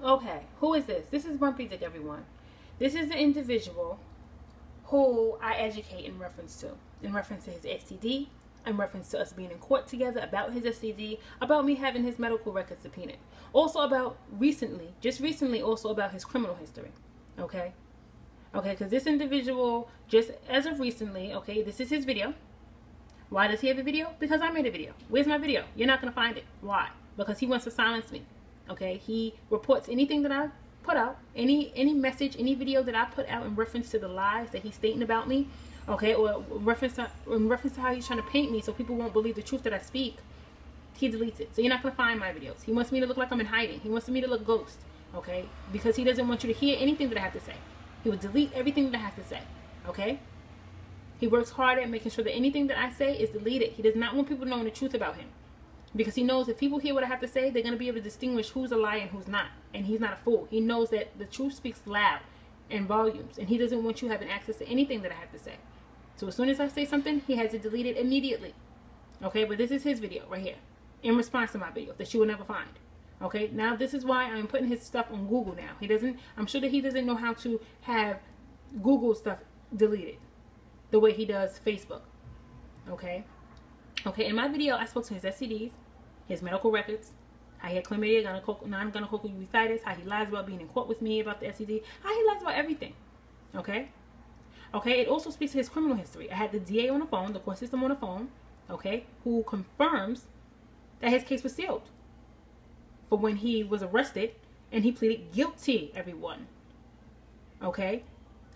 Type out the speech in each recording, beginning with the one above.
Okay, who is this? This is Bumpy Dick, everyone. This is the individual who I educate in reference to his STD, in reference to us being in court together about his STD, about me having his medical records subpoenaed. Also about just recently, also about his criminal history. Okay? Okay, because this individual, just as of recently, okay, this is his video. Why does he have a video? Because I made a video. Where's my video? You're not going to find it. Why? Because he wants to silence me. Okay? He reports anything that I put out, any message, any video that I put out in reference to the lies that he's stating about me, okay, or in reference to how he's trying to paint me so people won't believe the truth that I speak, he deletes it. So you're not going to find my videos. He wants me to look like I'm in hiding. He wants me to look ghost, okay, because he doesn't want you to hear anything that I have to say. He will delete everything that I have to say, okay? He works hard at making sure that anything that I say is deleted. He does not want people knowing the truth about him. Because he knows if people hear what I have to say, they're going to be able to distinguish who's a liar and who's not. And he's not a fool. He knows that the truth speaks loud in volumes. And he doesn't want you having access to anything that I have to say. So as soon as I say something, he has it deleted immediately. Okay, but this is his video right here. In response to my video that you will never find. Okay, now this is why I'm putting his stuff on Google now. I'm sure that he doesn't know how to have Google stuff deleted the way he does Facebook. Okay. Okay, in my video, I spoke to his STDs, his medical records, how he had chlamydia, non-gonococcal urethritis, how he lies about being in court with me about the STD, how he lies about everything. Okay? Okay, it also speaks to his criminal history. I had the DA on the phone, the court system on the phone, okay, who confirms that his case was sealed for when he was arrested and he pleaded guilty, everyone. Okay?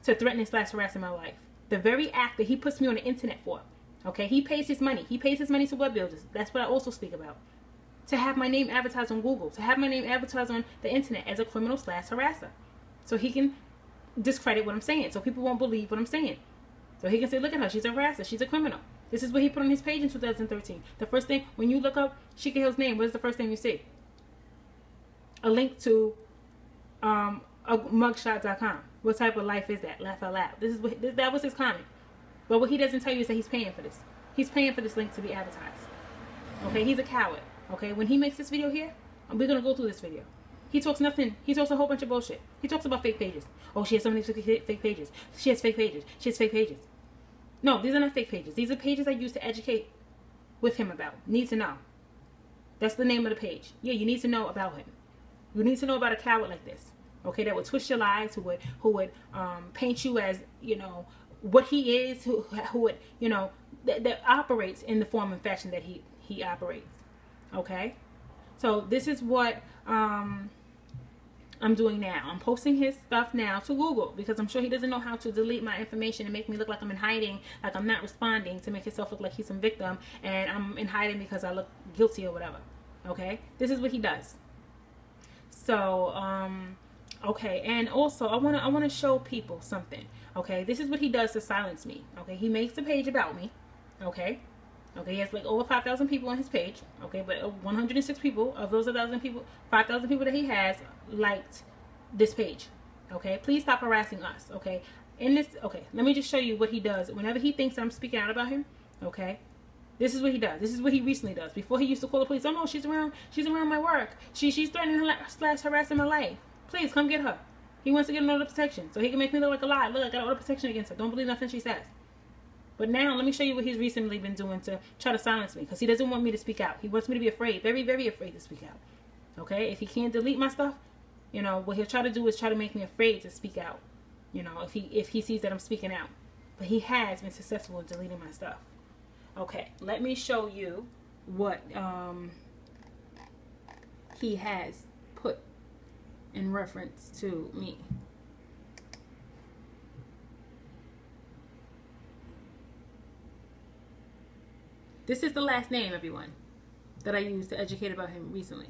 To threatening / harassing my life. The very act that he puts me on the internet for. Okay? He pays his money. He pays his money to web builders. That's what I also speak about. To have my name advertised on Google. To have my name advertised on the internet as a criminal / harasser. So he can discredit what I'm saying. So people won't believe what I'm saying. So he can say, look at her. She's a harasser. She's a criminal. This is what he put on his page in 2013. The first thing, when you look up Sheikah Hill's name, what is the first thing you see? A link to a mugshot.com. What type of life is that? Laugh out loud. That was his comment. But what he doesn't tell you is that he's paying for this. He's paying for this link to be advertised. Okay, he's a coward. Okay, when he makes this video here, we're going to go through this video. He talks nothing. He talks a whole bunch of bullshit. He talks about fake pages. Oh, she has so many fake pages. She has fake pages. She has fake pages. No, these are not fake pages. These are pages I use to educate with him about. Need to know. That's the name of the page. Yeah, you need to know about him. You need to know about a coward like this. Okay, that would twist your lies, who would paint you as, you know, what he is, who would, you know, that operates in the form and fashion that he operates. Okay, so this is what I'm doing now. I'm posting his stuff now to Google because I'm sure he doesn't know how to delete my information and make me look like I'm in hiding, like I'm not responding, to make himself look like he's some victim and I'm in hiding because I look guilty or whatever. Okay, this is what he does. So okay, and also I wanna show people something. Okay, this is what he does to silence me. Okay, he makes a page about me. Okay, he has like over 5,000 people on his page. Okay, but 106 people of those 5,000 people that he has liked this page. Okay, please stop harassing us. Okay, let me just show you what he does whenever he thinks I'm speaking out about him. Okay, this is what he does. This is what he recently does. Before he used to call the police. Oh no, she's around my work. She's threatening / harassing my life. Please come get her. He wants to get an order of protection so he can make me look like a lie. Look, I got an order of protection against her. Don't believe nothing she says. But now let me show you what he's recently been doing to try to silence me, because he doesn't want me to speak out. He wants me to be afraid, very, very afraid to speak out. Okay, if he can't delete my stuff, you know what he'll try to do is try to make me afraid to speak out. You know, if he sees that I'm speaking out. But he has been successful in deleting my stuff. Okay, let me show you what he has put in reference to me. This is the last name, everyone, that I used to educate about him recently.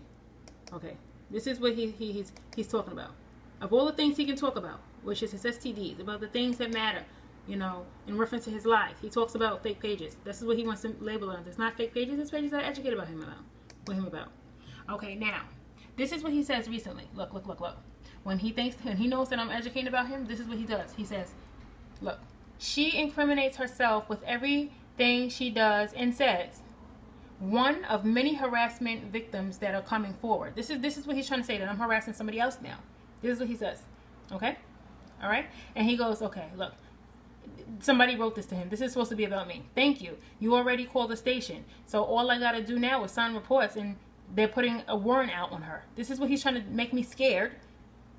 Okay, this is what he's talking about. Of all the things he can talk about, which is his STDs, about the things that matter, you know, in reference to his life. He talks about fake pages. This is what he wants to label on. It's not fake pages. It's pages that I educate about him about. Okay, now, this is what he says recently. Look. When he knows that I'm educating about him, this is what he does. He says, look, she incriminates herself with everything she does and says. one of many harassment victims that are coming forward. This is what he's trying to say, that I'm harassing somebody else now. This is what he says. Okay? All right? And he goes, okay, look, somebody wrote this to him. This is supposed to be about me. Thank you. You already called the station. So all I got to do now is sign reports, and they're putting a warrant out on her. This is what he's trying to make me scared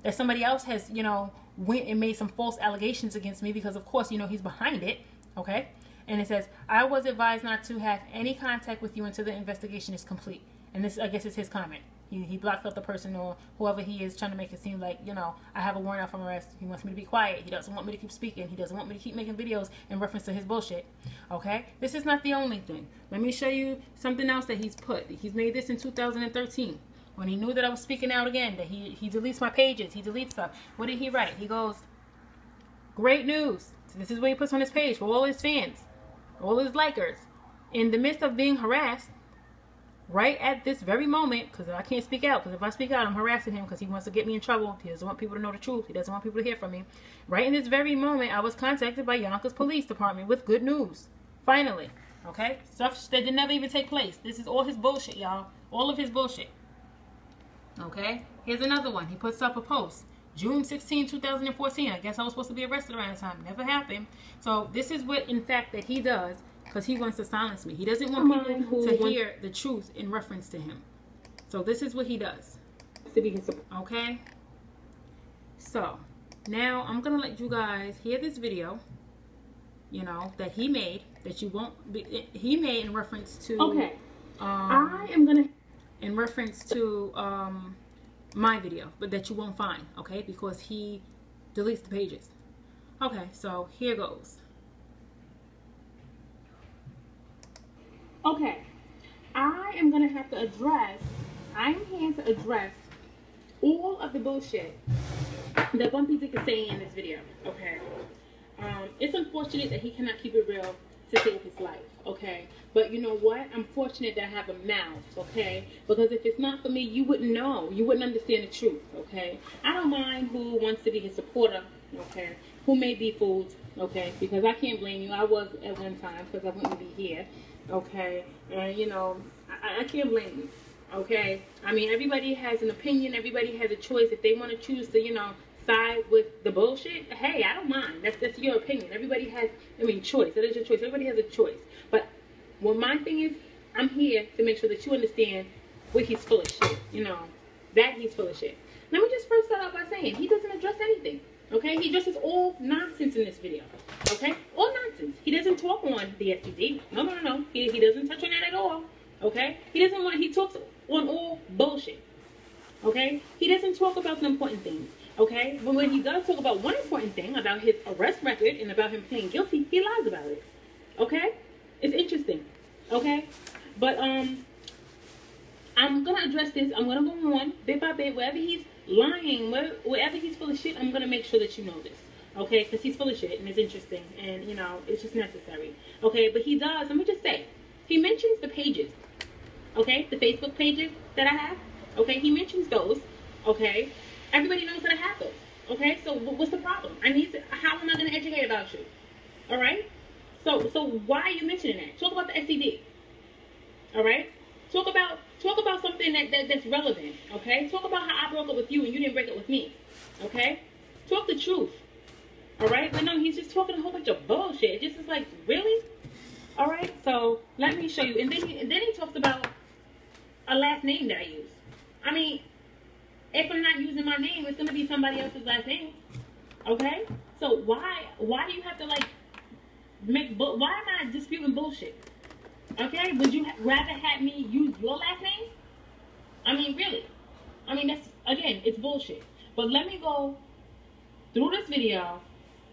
that somebody else has, you know, went and made some false allegations against me, because of course, you know, he's behind it. Okay? And it says, I was advised not to have any contact with you until the investigation is complete. And this, I guess, is his comment. He blocked out the person or whoever he is, trying to make it seem like, you know, I have a warrant out for arrest. He wants me to be quiet. He doesn't want me to keep speaking. He doesn't want me to keep making videos in reference to his bullshit. Okay? This is not the only thing. Let me show you something else that he's put. He's made this in 2013. When he knew that I was speaking out again, that he deletes my pages. He deletes stuff. What did he write? He goes, great news. So this is what he puts on his page for all his fans, all his likers. In the midst of being harassed, right at this very moment, because I can't speak out, because if I speak out, I'm harassing him, because he wants to get me in trouble. He doesn't want people to know the truth. He doesn't want people to hear from me. Right in this very moment, I was contacted by Yonkers Police Department with good news. Finally. Okay? Stuff that did never even take place. This is all his bullshit, y'all. All of his bullshit. Okay? Here's another one. He puts up a post. June 16, 2014. I guess I was supposed to be arrested around the time. Never happened. So this is what, in fact, that he does, because he wants to silence me. He doesn't want people to hear the truth in reference to him. So this is what he does. Okay? So, now I'm going to let you guys hear this video, you know, that he made, that you won't be, he made in reference to, okay, I am going to, in reference to, my video, but that you won't find, okay, because he deletes the pages. Okay, so here goes. Okay, I am going to have to address, I'm here to address all of the bullshit that Bumpy Dick is saying in this video, okay? It's unfortunate that he cannot keep it real to save his life, okay? But you know what? I'm fortunate that I have a mouth, okay? Because if it's not for me, you wouldn't know. You wouldn't understand the truth, okay? I don't mind who wants to be his supporter, okay? Who may be fooled, okay? Because I can't blame you. I was at one time, because I wouldn't be here. Okay, and you know, I can't blame you, okay? I mean, everybody has an opinion, everybody has a choice. If they want to choose to, you know, side with the bullshit, hey, I don't mind. That's your opinion. Everybody has, I mean, choice. That is your choice. Everybody has a choice. But what my thing is, I'm here to make sure that you understand what he's full of shit, you know, that he's full of shit. Let me just first start out by saying, he doesn't address anything. Okay, he addresses all nonsense in this video. Okay, all nonsense. He doesn't talk on the STD. No. He doesn't touch on that at all. Okay, he doesn't want. He talks on all bullshit. Okay, he doesn't talk about the important things. Okay, but when he does talk about one important thing, about his arrest record and about him pleading guilty, he lies about it. Okay, it's interesting. Okay, but I'm gonna address this. I'm gonna go on bit by bit. Wherever he's lying, wherever he's full of shit, I'm gonna make sure that you know this. Okay, because he's full of shit and it's interesting and you know it's just necessary. Okay, but he does. Let me just say, he mentions the pages. Okay, the Facebook pages that I have. Okay, he mentions those. Okay, everybody knows that I have those. Okay, so what's the problem? How am I gonna educate about you? All right. So why are you mentioning that? Talk about the STD. All right. Talk about something that's relevant. Okay. Talk about how I broke up with you and you didn't break up with me. Okay. Talk the truth. All right. But no, he's just talking a whole bunch of bullshit. It just is like, really? All right. So let me show you. And then he talks about a last name that I use. I mean, if I'm not using my name, it's gonna be somebody else's last name. Okay. So why do you have to like why am I disputing bullshit? Okay, would you rather have me use your last name? I mean, really? I mean, that's, again, it's bullshit. But let me go through this video,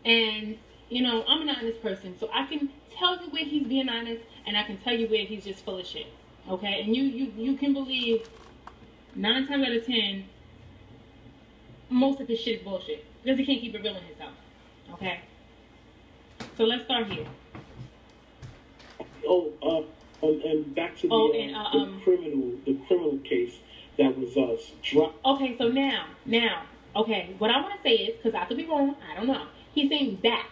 and, you know, I'm an honest person, so I can tell you where he's being honest, and I can tell you where he's just full of shit. Okay, and you can believe 9 times out of 10, most of this shit is bullshit, because he can't keep it real in himself. Okay? So let's start here. And back to the criminal case that was dropped. Okay, so now, okay, what I want to say is, because I could be wrong, I don't know. He's saying back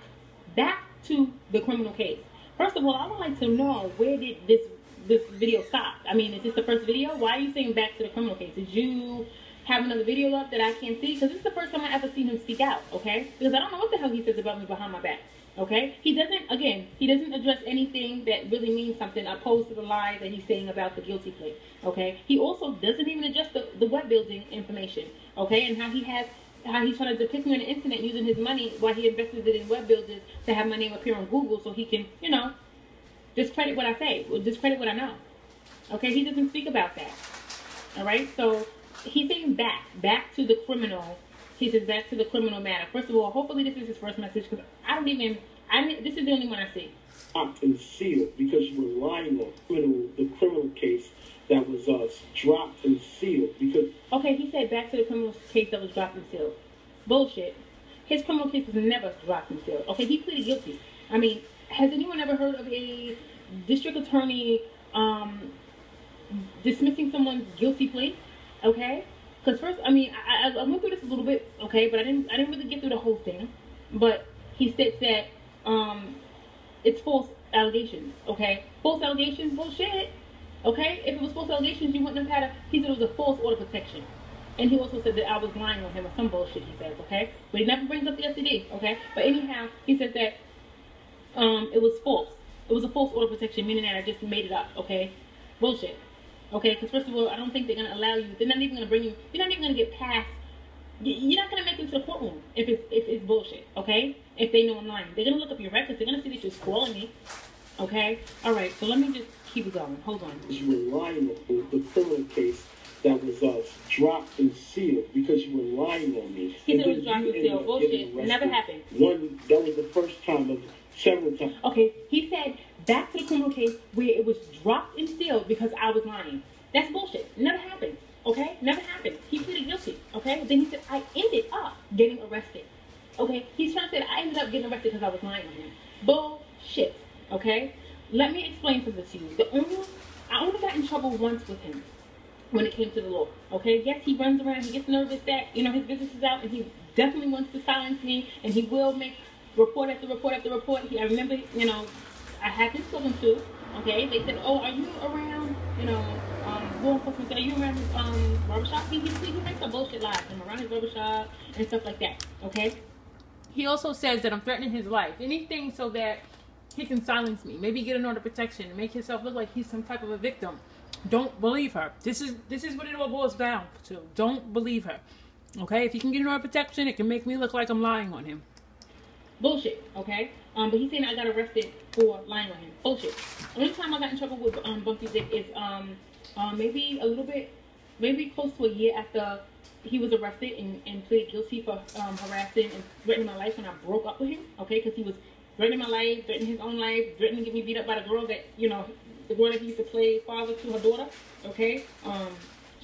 to the criminal case. First of all, I would like to know, where did this this video stopped? I mean, is this the first video? Why are you saying back to the criminal case? Did you have another video up that I can't see? Because this is the first time I ever seen him speak out, okay? Because I don't know what the hell he says about me behind my back, okay? He doesn't address anything that really means something opposed to the lie that he's saying about the guilty plea, okay? He also doesn't even address the web building information, okay? And how he's trying to depict me on the internet using his money while he invested it in web builders to have my name appear on Google so he can, you know, discredit what I say, or discredit what I know. Okay, he doesn't speak about that. Alright, so he's saying back to the criminal. He says back to the criminal matter. First of all, hopefully this is his first message, because this is the only one I see. Dropped and sealed because you were lying on the criminal case that was dropped and sealed because... Okay, he said back to the criminal case that was dropped and sealed. Bullshit. His criminal case was never dropped and sealed. Okay, he pleaded guilty. I mean, has anyone ever heard of a district attorney dismissing someone's guilty plea? Okay, because first, I mean, I went through this a little bit, okay, but I didn't really get through the whole thing. But he states that it's false allegations. Okay, false allegations, bullshit. Okay, if it was false allegations, you wouldn't have had he said it was a false order of protection. And he also said that I was lying on him or some bullshit, he says, okay? But he never brings up the STD, okay? But anyhow, he says that it was false. It was a false order of protection, meaning that I just made it up, okay? Bullshit. Okay, because first of all, I don't think they're going to allow you, they're not even going to bring you, you're not even going to get past, you're not going to make it to the courtroom if it's bullshit, okay? If they know I'm lying. They're going to look up your records, they're going to see that you're scrolling me, okay? Alright, so let me just keep it going. Hold on. You were lying on the criminal case that was dropped and sealed because you were lying on me. He said it was dropped and sealed. Bullshit. It never happened. That was the first time of several times. Okay, he said back to the criminal case where it was dropped and sealed because I was lying. That's bullshit. Never happened. Okay? Never happened. He pleaded guilty. Okay? Then he said I ended up getting arrested. Okay? He's trying to say that I ended up getting arrested because I was lying on him. Bullshit. Okay? Let me explain something to you. I only got in trouble once with him when it came to the law. Okay? Yes, he runs around, he gets nervous that, you know, his business is out, and he definitely wants to silence me, and he will make report after report after report. I remember, you know, I had been spoken to, okay? They said, oh, are you around, you know, law enforcement said, are you around his barbershop? He makes some bullshit lies. I'm around his barbershop and stuff like that, okay? He also says that I'm threatening his life. Anything so that he can silence me. Maybe get an order of protection and make himself look like he's some type of a victim. Don't believe her. This is what it all boils down to. Don't believe her. Okay? If he can get an order of protection, it can make me look like I'm lying on him. Bullshit, okay? But he's saying I got arrested for lying on him. Bullshit. The only time I got in trouble with Bumpy Dick is maybe close to a year after he was arrested and pleaded guilty for harassing and threatening my life when I broke up with him, okay? Because he was threatening my life, threatening his own life, threatening to get me beat up by the girl that, you know, the girl that he used to play father to her daughter, okay?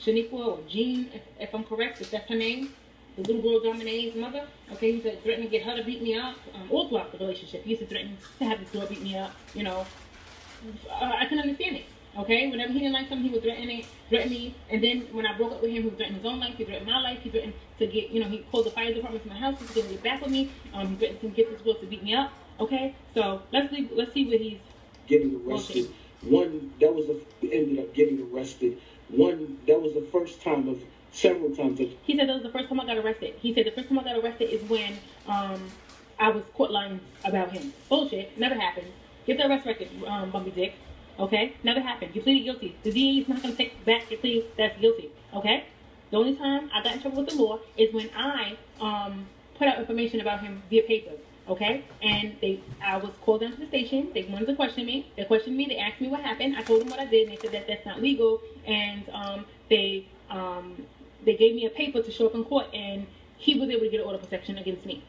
Shaniqua or Jean, if I'm correct, if that's her name. The little girl Domine's mother, okay? He said threatening to get her to beat me up all throughout the relationship. He used to threaten to have this girl beat me up, you know. I can understand it, okay? Whenever he didn't like something, he would threaten me. And then when I broke up with him, he would threaten his own life. He threatened my life. He threatened to get, you know, he called the fire department to my house. He was going to get back with me. He threatened to get this girl to beat me up, okay? So let's see what he's getting arrested. One, that was ended up getting arrested. One, that was the first time of several times. He said that was the first time I got arrested. He said the first time I got arrested is when I was caught lying about him. Bullshit. Never happened. Get the arrest record, Bumpy Dick. Okay? Never happened. You pleaded guilty. The DA is not going to take back your plea. That's guilty. Okay? The only time I got in trouble with the law is when I put out information about him via paper. Okay? And I was called down to the station. They wanted to question me. They questioned me. They asked me what happened. I told them what I did, and they said that that's not legal. And they gave me a paper to show up in court, and he was able to get an order of protection against me.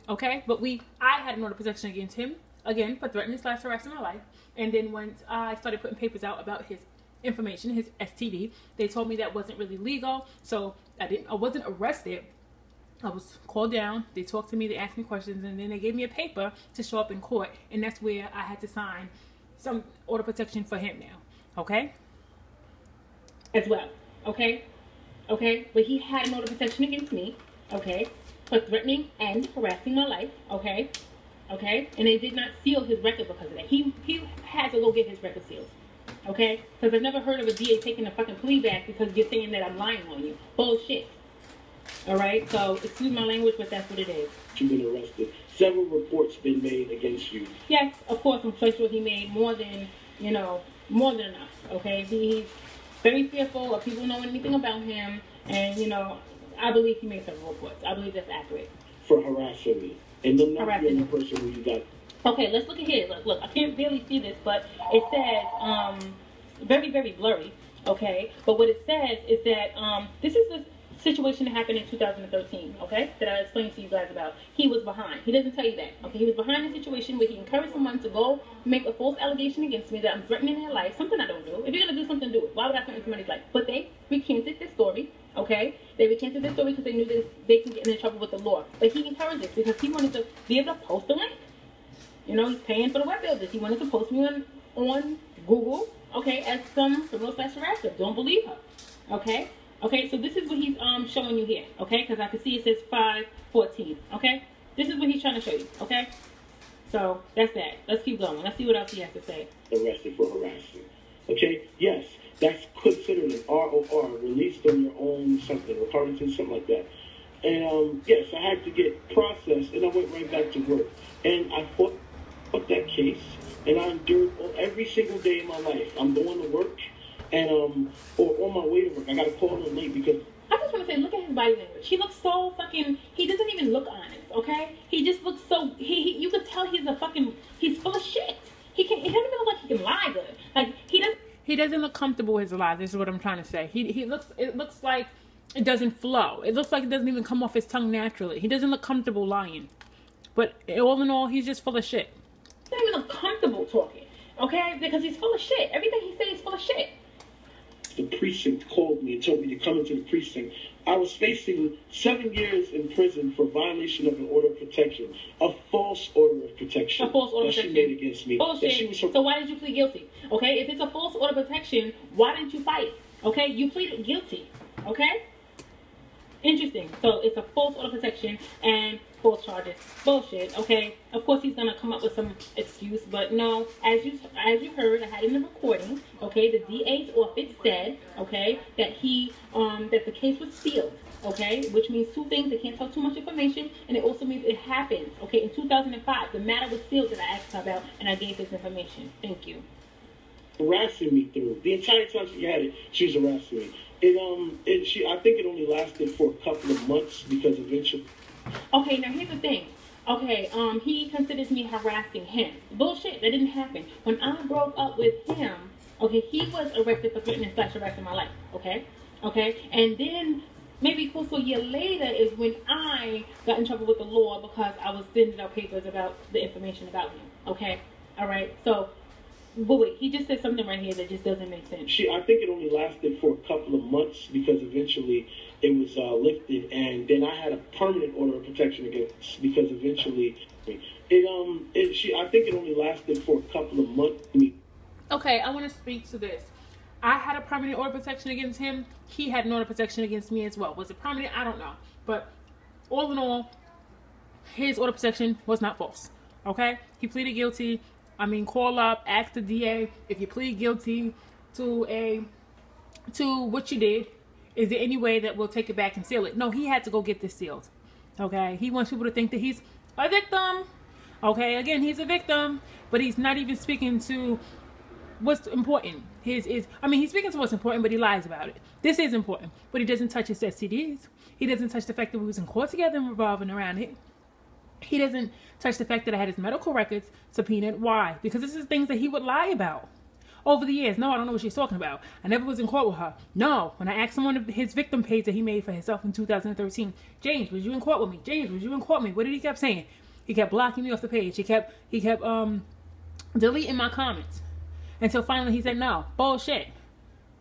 Okay, but I had an order of protection against him, again, for threatening / harassing my life. And then once I started putting papers out about his information, his STD, they told me that wasn't really legal, so I wasn't arrested. I was called down, they talked to me, they asked me questions, and then they gave me a paper to show up in court, and that's where I had to sign some order of protection for him now, okay? As well, okay? Okay, but he had an order of protection against me, okay, for threatening and harassing my life, okay, okay, and they did not seal his record because of that. He had to go get his record sealed, Okay? Because I've never heard of a DA taking a fucking plea back because you're saying that I'm lying on you. Bullshit. Alright? So, excuse my language, but that's what it is. You've been arrested. Several reports been made against you. Yes, of course, I'm quite sure he made more than, more than enough. Okay? He's very fearful of people knowing anything about him. And, I believe he made several reports. I believe that's accurate. For harassing me. And I'm not the only Harassing person who you got. Okay, let's look at here. Look, I can't barely see this, but it says, very, very blurry, okay? But what it says is that, this is the situation that happened in 2013, okay? That I explained to you guys about. He was behind. He doesn't tell you that, okay? He was behind a situation where he encouraged someone to go make a false allegation against me that I'm threatening their life, something I don't do. If you're going to do something, do it. Why would I threaten somebody's life? But they recanted this story, okay? They recanted this story because they knew that they can get in trouble with the law. But he encouraged it because he wanted to be able to post a link. He's paying for the web builders. He wanted to post me on Google, okay, as some criminal/harasser. Don't believe her, okay? Okay, so this is what he's showing you here, okay? Because I can see it says 514, okay? This is what he's trying to show you, okay? So that's that. Let's keep going. Let's see what else he has to say. Arrested for harassing. Okay? Yes, that's considered an ROR, released on your own something, occurrence, something like that. And yes, I had to get processed, and I went right back to work. And I fought that case, and I endured every single day of my life. I'm going to work, and or on my way to work, I got to call him late because. I just want to say, look at his body language. He looks so fucking. He doesn't even look honest, okay? He just looks so. You could tell he's full of shit. He doesn't even look like he can lie good. Like He doesn't look comfortable with his lies. This is what I'm trying to say. It looks like it doesn't flow. It looks like it doesn't even come off his tongue naturally. He doesn't look comfortable lying. But all in all, he's just full of shit. He doesn't even look comfortable talking, okay? Because he's full of shit. Everything he says is full of shit. The precinct called me and told me to come into the precinct. I was facing 7 years in prison for violation of an order of protection, a false order of protection. A false order of protection protection. She made against me. Bullshit. So why did you plead guilty? Okay, if it's a false order of protection, why didn't you fight? Okay, you pleaded guilty. Okay. Interesting. So it's a false order of protection and false charges. Bullshit. Okay. Of course he's gonna come up with some excuse, but no. As you heard, I had in the recording. Okay, the DA's office said, okay, that that the case was sealed. Okay, which means two things: they can't tell too much information, and it also means it happened. Okay, in 2005, the matter was sealed that I asked about, and I gave this information. Thank you. Harassing me through the entire time she had it, she was harassing me. I think it only lasted for a couple of months because eventually. Okay, now here's the thing. Okay, he considers me harassing him. Bullshit, that didn't happen. When I broke up with him, okay, he was arrested for threatening/harassing my life. Okay, and then maybe close to a year later is when I got in trouble with the law because I was sending out papers about the information about him. Okay, all right, so. But wait, he just said something right here that just doesn't make sense. I think it only lasted for a couple of months because eventually it was lifted, and then I had a permanent order of protection against because eventually I think it only lasted for a couple of months. Okay, I want to speak to this. I had a permanent order of protection against him. He had an order of protection against me as well. Was it permanent? I don't know. But all in all, his order of protection was not false. Okay? He pleaded guilty. Call up, ask the DA if you plead guilty to what you did. Is there any way that we'll take it back and seal it? No, he had to go get this sealed. Okay, he wants people to think that he's a victim. Okay, again, he's a victim, but he's not even speaking to what's important. He's speaking to what's important, but he lies about it. This is important, but he doesn't touch his STDs. He doesn't touch the fact that we was in court together and revolving around it. He doesn't touch the fact that I had his medical records subpoenaed. Why? Because this is things that he would lie about. Over the years, no, I don't know what she's talking about. I never was in court with her. No, when I asked him on his victim page that he made for himself in 2013, James, was you in court with me? James, was you in court with me? What did he kept saying? He kept blocking me off the page. He kept deleting my comments. Until finally he said, no, bullshit.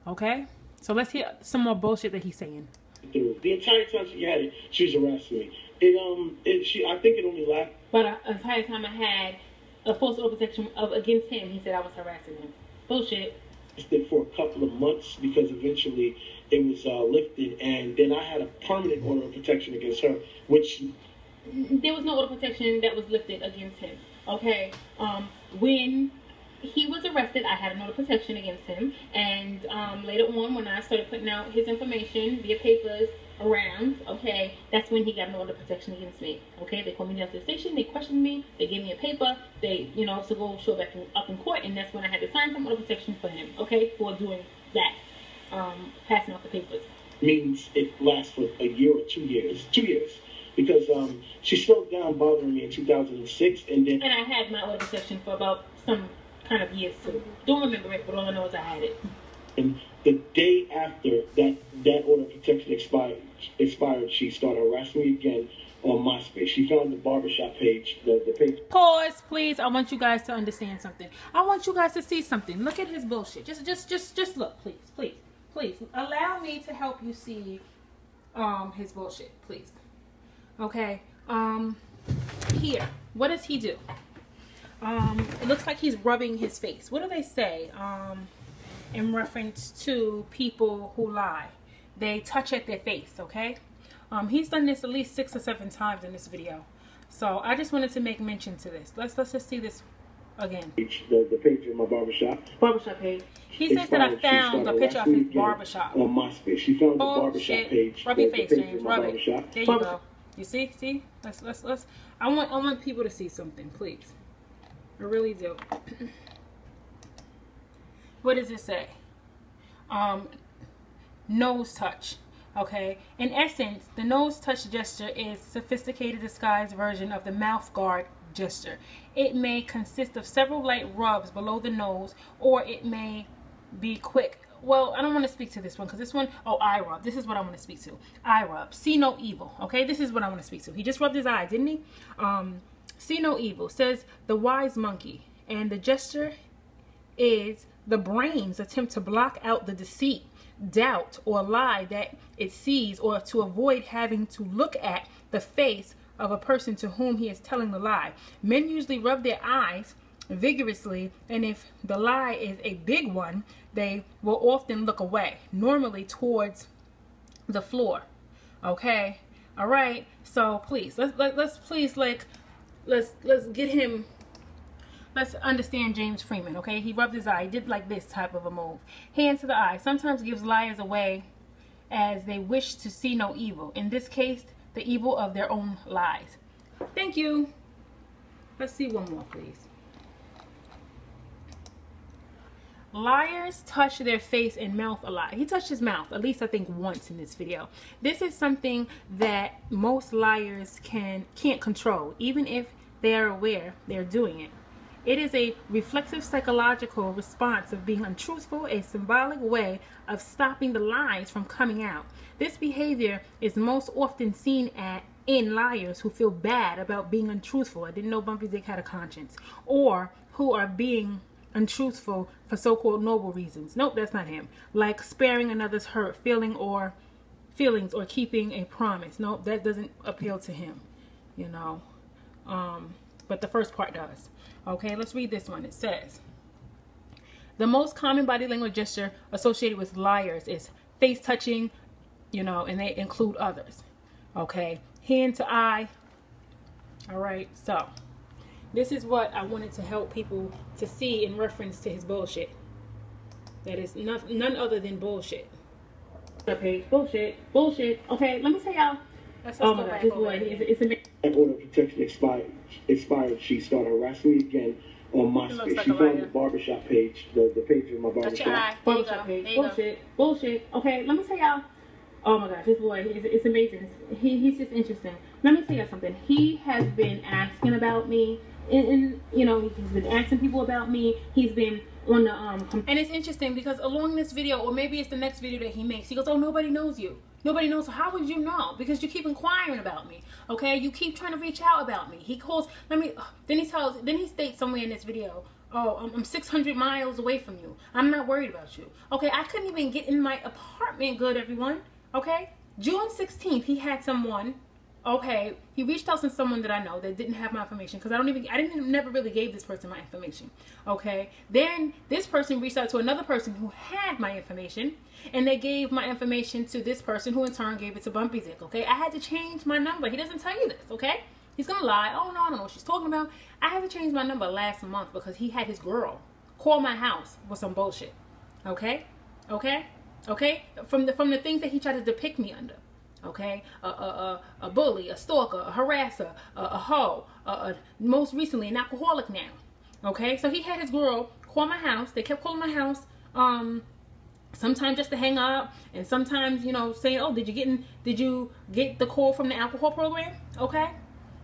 Okay? So let's hear some more bullshit that he's saying. The entire time she had it, she was harassing me. I think it only lasted. But the entire time I had a false order of protection against him, he said I was harassing him. Bullshit. For a couple of months because eventually it was lifted, and then I had a permanent order of protection against her, which there was no order of protection that was lifted against him. Okay, when he was arrested. I had an order of protection against him, and later on, when I started putting out his information via papers around, okay, that's when he got an order of protection against me. Okay, they called me down to the station, they questioned me, they gave me a paper, they, you know, to go show back up in court, and that's when I had to sign some order of protection for him, okay, for doing that, passing out the papers. Means it lasts for a year or 2 years. 2 years. Because she slowed down bothering me in 2006, and then... And I had my order of protection for about some kind of years too. Don't remember it, but all I know is I had it. And the day after that order of protection expired, she started harassing me again on MySpace. She found the barbershop page, the page. Pause, please. I want you guys to understand something. I want you guys to see something. Look at his bullshit. Just look, please. Allow me to help you see his bullshit, please. Okay. Here. What does he do? It looks like he's rubbing his face. What do they say? In reference to people who lie. They touch at their face, okay? He's done this at least 6 or 7 times in this video. So I just wanted to make mention to this. Let's just see this again. The page of my barbershop. Barbershop page. He says that I found a picture of his barbershop. On MySpace. She found the barbershop page. Rub your face, James. Rub it. There you go. You see? See? Let's. I want people to see something, please. I really do. What does it say? Nose touch. Okay. In essence, the nose touch gesture is a sophisticated disguised version of the mouth guard gesture. It may consist of several light rubs below the nose, or it may be quick. Well, I don't want to speak to this one because this one, oh, eye rub. This is what I want to speak to. Eye rub. See no evil. Okay, this is what I want to speak to. He just rubbed his eye, didn't he? See no evil. Says the wise monkey. And the gesture is the brain's attempt to block out the deceit, doubt, or lie that it sees, or to avoid having to look at the face of a person to whom he is telling the lie. Men usually rub their eyes vigorously, and if the lie is a big one, they will often look away, normally towards the floor. Okay, all right. So please, let's please let's get him. Let's understand James Freeman. Okay, he rubbed his eye. He did like this type of a move. Hand to the eye. Sometimes gives liars away as they wish to see no evil. In this case, the evil of their own lies. Thank you. Let's see one more, please. Liars touch their face and mouth a lot. He touched his mouth, at least I think once in this video. This is something that most liars can't control, even if they are aware they're doing it. It is a reflexive psychological response of being untruthful, a symbolic way of stopping the lies from coming out. This behavior is most often seen in liars who feel bad about being untruthful. I didn't know Bumpy Dick had a conscience. Or who are being untruthful for so-called noble reasons. Nope, that's not him. Like sparing another's hurt, feelings, or keeping a promise. Nope, that doesn't appeal to him, you know. But the first part does. Okay, let's read this one. It says, the most common body language gesture associated with liars is face touching, you know, and they include others. Okay, hand to eye. All right, so this is what I wanted to help people to see in reference to his bullshit. That is none other than bullshit. Okay, bullshit. Okay, let me tell y'all. Oh my God, it's amazing. That order of protection expired. She started harassing me again on MySpace. Like she found the barbershop page, the page of my barbershop. Barbershop page. Bullshit. Okay, let me tell y'all. Oh my gosh, this boy, it's amazing. He's just interesting. Let me tell you something. He has been asking about me, and you know, he's been asking people about me. He's been on the and it's interesting because along this video, or maybe it's the next video that he makes, he goes, "Oh, nobody knows you. Nobody knows." So how would you know? Because you keep inquiring about me. Okay, you keep trying to reach out about me. He calls. Then he states somewhere in this video, "Oh, I'm 600 miles away from you. I'm not worried about you." Okay, I couldn't even get in my apartment. Good, everyone. Okay, June 16th, he had someone. Okay, he reached out to someone that I know that didn't have my information because never really gave this person my information. Okay, then this person reached out to another person who had my information, and they gave my information to this person who in turn gave it to Bumpy Dick. Okay, I had to change my number. He doesn't tell you this. Okay, he's gonna lie. Oh no, I don't know what she's talking about. I had to change my number last month because he had his girl call my house with some bullshit. Okay? Okay? Okay? From the things that he tried to depict me under. Okay? A bully, a stalker, a harasser, a hoe, most recently an alcoholic now. Okay? So he had his girl call my house. They kept calling my house. Sometimes just to hang up, and sometimes, you know, saying, oh, did you get the call from the alcohol program? Okay?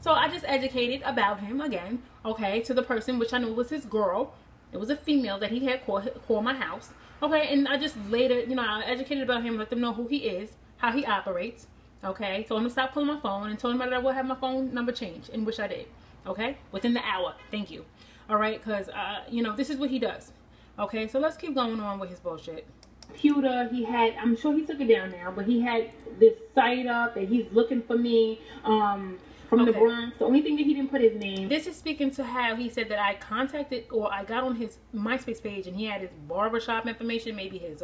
So I just educated about him again, okay, to the person, which I knew was his girl. It was a female that he had call my house. Okay, and I just later, you know, I educated about him, let them know who he is, how he operates. Okay, told him to stop calling my phone, and told him that I would have my phone number changed, and which I did. Okay, within the hour. Thank you. All right, because, you know, this is what he does. Okay, so let's keep going on with his bullshit. Computer, he had, I'm sure he took it down now, but he had this site up that he's looking for me from the Bronx. The only thing that he didn't put his name. This is speaking to how he said that I contacted, or I got on his MySpace page and he had his barbershop information, maybe his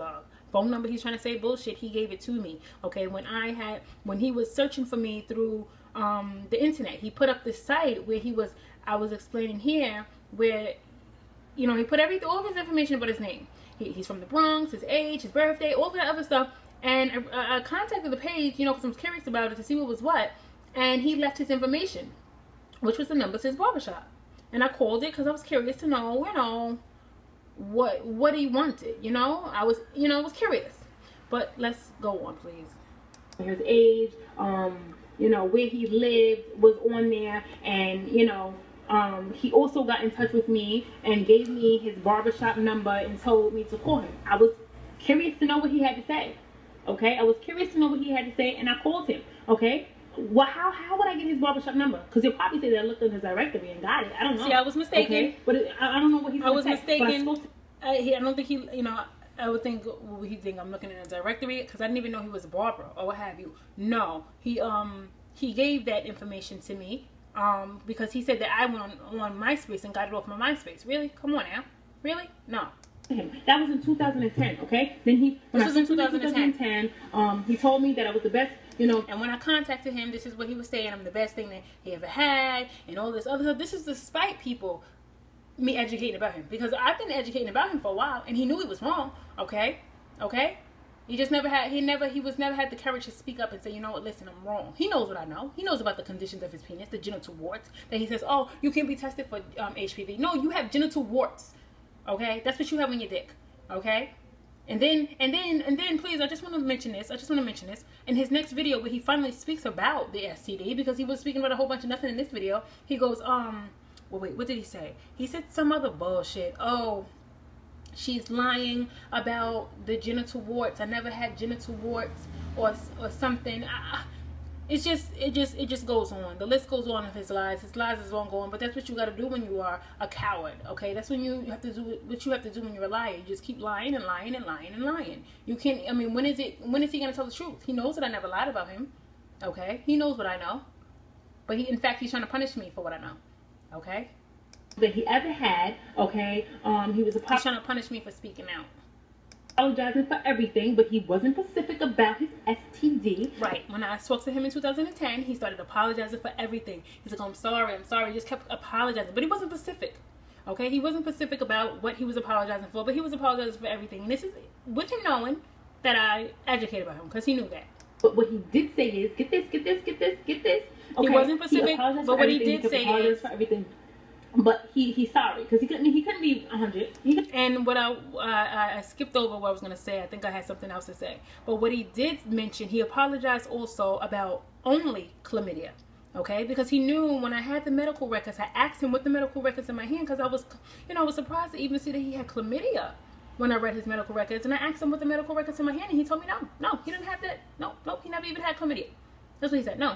phone number. He's trying to say bullshit. He gave it to me. Okay, when he was searching for me through the internet, he put up this site where I was explaining here where, you know, he put all of his information but his name. He's from the Bronx, his age, his birthday, all that other stuff. And I contacted the page, you know, because I was curious about it to see what was what. And he left his information, which was the number to his barbershop. And I called it because I was curious to know, you know, what he wanted. You know, I was curious. But let's go on, please. His age, you know, where he lived was on there, and you know. He also got in touch with me and gave me his barbershop number and told me to call him. I was curious to know what he had to say. Okay? I was curious to know what he had to say, and I called him. Okay? Well, how would I get his barbershop number? Because he'll probably say that I looked in his directory and got it. I don't know. See, I was mistaken. Okay? But I don't know what he's going to say. I was mistaken. I don't think he, you know, I would think, well, he think I'm looking in a directory, because I didn't even know he was a barber or what have you. No. He gave that information to me. Because he said that I went on MySpace and got it off my MySpace. Really? Come on now. Really? No. That was in 2010, okay? Then this was in 2010. He told me that I was the best, you know. And when I contacted him, this is what he was saying. I'm the best thing that he ever had, and all this other stuff. This is despite people, me educating about him. Because I've been educating about him for a while, and he knew he was wrong, okay? Okay? He just never had the courage to speak up and say, you know what, listen, I'm wrong. He knows what I know. He knows about the conditions of his penis, the genital warts. That he says, oh, you can be tested for HPV. No, you have genital warts. Okay? That's what you have on your dick. Okay? And then, please, I just want to mention this. In his next video, where he finally speaks about the STD, because he was speaking about a whole bunch of nothing in this video, he goes, well, wait, what did he say? He said some other bullshit. Oh, she's lying about the genital warts. I never had genital warts or something. It just goes on. The list goes on of his lies. His lies is on going. But that's what you got to do when you are a coward. Okay, that's when you have to do what you have to do when you're a liar. You just keep lying and lying and lying and lying. You can't. I mean, when is he gonna tell the truth? He knows that I never lied about him. Okay, he knows what I know. But in fact, he's trying to punish me for what I know. Okay. That he ever had, okay, he's trying to punish me for speaking out. Apologizing for everything, but he wasn't specific about his STD. Right. When I spoke to him in 2010, he started apologizing for everything. He's like, I'm sorry. He just kept apologizing, but he wasn't specific. Okay, he wasn't specific about what he was apologizing for, but he was apologizing for everything. And this is with him knowing that I educated about him, because he knew that. But what he did say is, get this. Okay, he wasn't specific, but what he did say is for everything. But he's sorry, because he couldn't be 100. And what I skipped over what I was going to say. I think I had something else to say. But what he did mention, he apologized also about only chlamydia. Okay, because he knew when I had the medical records, I asked him with the medical records in my hand, because I was surprised to even see that he had chlamydia when I read his medical records. And I asked him with the medical records in my hand, and he told me no, he didn't have that. No, he never even had chlamydia. That's what he said. No,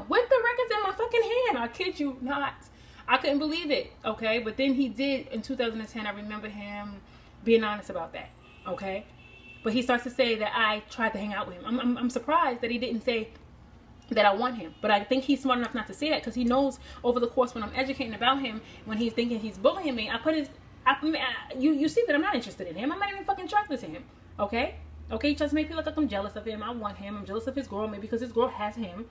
with the records in my fucking hand. I kid you not. I couldn't believe it, okay? But then he did in 2010. I remember him being honest about that, okay? But he starts to say that I tried to hang out with him. I'm surprised that he didn't say that I want him. But I think he's smart enough not to say that, because he knows over the course when I'm educating about him, when he's thinking he's bullying me, you see that I'm not interested in him. I'm not even fucking attracted to him, okay? Okay, he tries to make me look like I'm jealous of him. I want him. I'm jealous of his girl, maybe because his girl has him.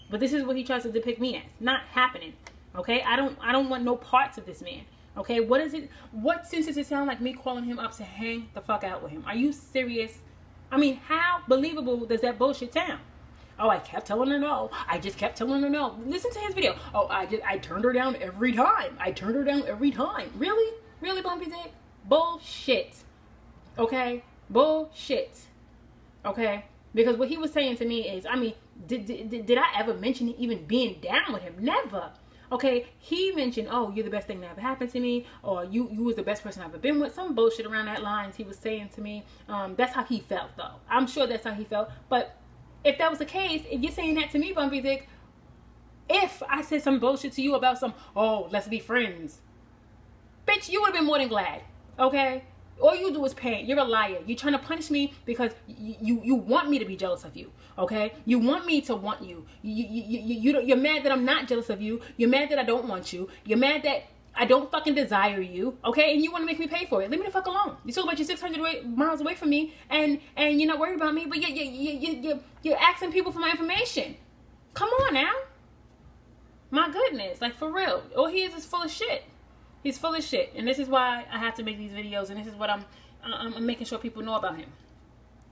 But this is what he tries to depict me as. Not happening. Okay, I don't want no parts of this man. Okay, what is it? What sense does it sound like me calling him up to hang the fuck out with him? Are you serious? I mean, how believable does that bullshit sound? Oh, I kept telling her no. I just kept telling her no. Listen to his video. Oh, I turned her down every time. I turned her down every time. Really? Really, Bumpy Dick? Bullshit. Okay? Bullshit. Okay? Because what he was saying to me is, I mean, did I ever mention even being down with him? Never. Okay, he mentioned, oh, you're the best thing that ever happened to me, or you was the best person I've ever been with. Some bullshit around that lines he was saying to me. That's how he felt, though. I'm sure that's how he felt. But if that was the case, if you're saying that to me, Bumpy Dick, if I said some bullshit to you about some, oh, let's be friends, bitch, you would have been more than glad. Okay? All you do is paint. You're a liar. You're trying to punish me because you want me to be jealous of you. Okay? You want me to want you. You're mad that I'm not jealous of you. You're mad that I don't want you. You're mad that I don't fucking desire you. Okay? And you want to make me pay for it. Leave me the fuck alone. You talk about you're 600 miles away from me and you're not worried about me, but you're asking people for my information. Come on now. My goodness. Like, for real. All he is full of shit. He's full of shit, and this is why I have to make these videos, and this is what I'm making sure people know about him.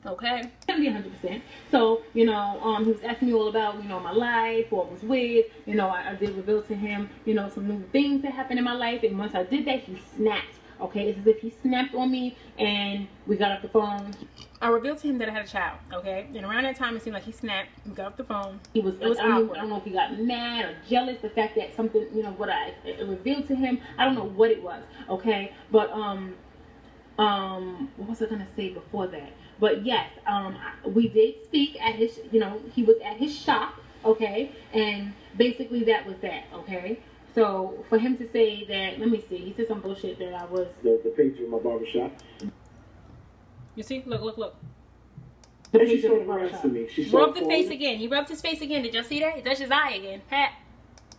Okay? It's gonna be 100%. So, you know, he was asking me all about, you know, my life, who I was with. You know, I did reveal to him, you know, some new things that happened in my life, and once I did that, he snapped. Okay? It's as if he snapped on me, and we got off the phone. I revealed to him that I had a child, okay? And around that time, it seemed like he snapped. We got off the phone. It was awkward. I don't know if he got mad or jealous. The fact that something, you know, what I revealed to him, I don't know what it was, okay? But what was I gonna say before that? But yes, we did speak at his, you know, he was at his shop, okay? And basically that was that, okay? So for him to say that, let me see, he said some bullshit that I was the picture of my barbershop. You see? Look. And she started harassing me. She rubbed the face again. He rubbed his face again. Did y'all see that? He touched his eye again. Pat.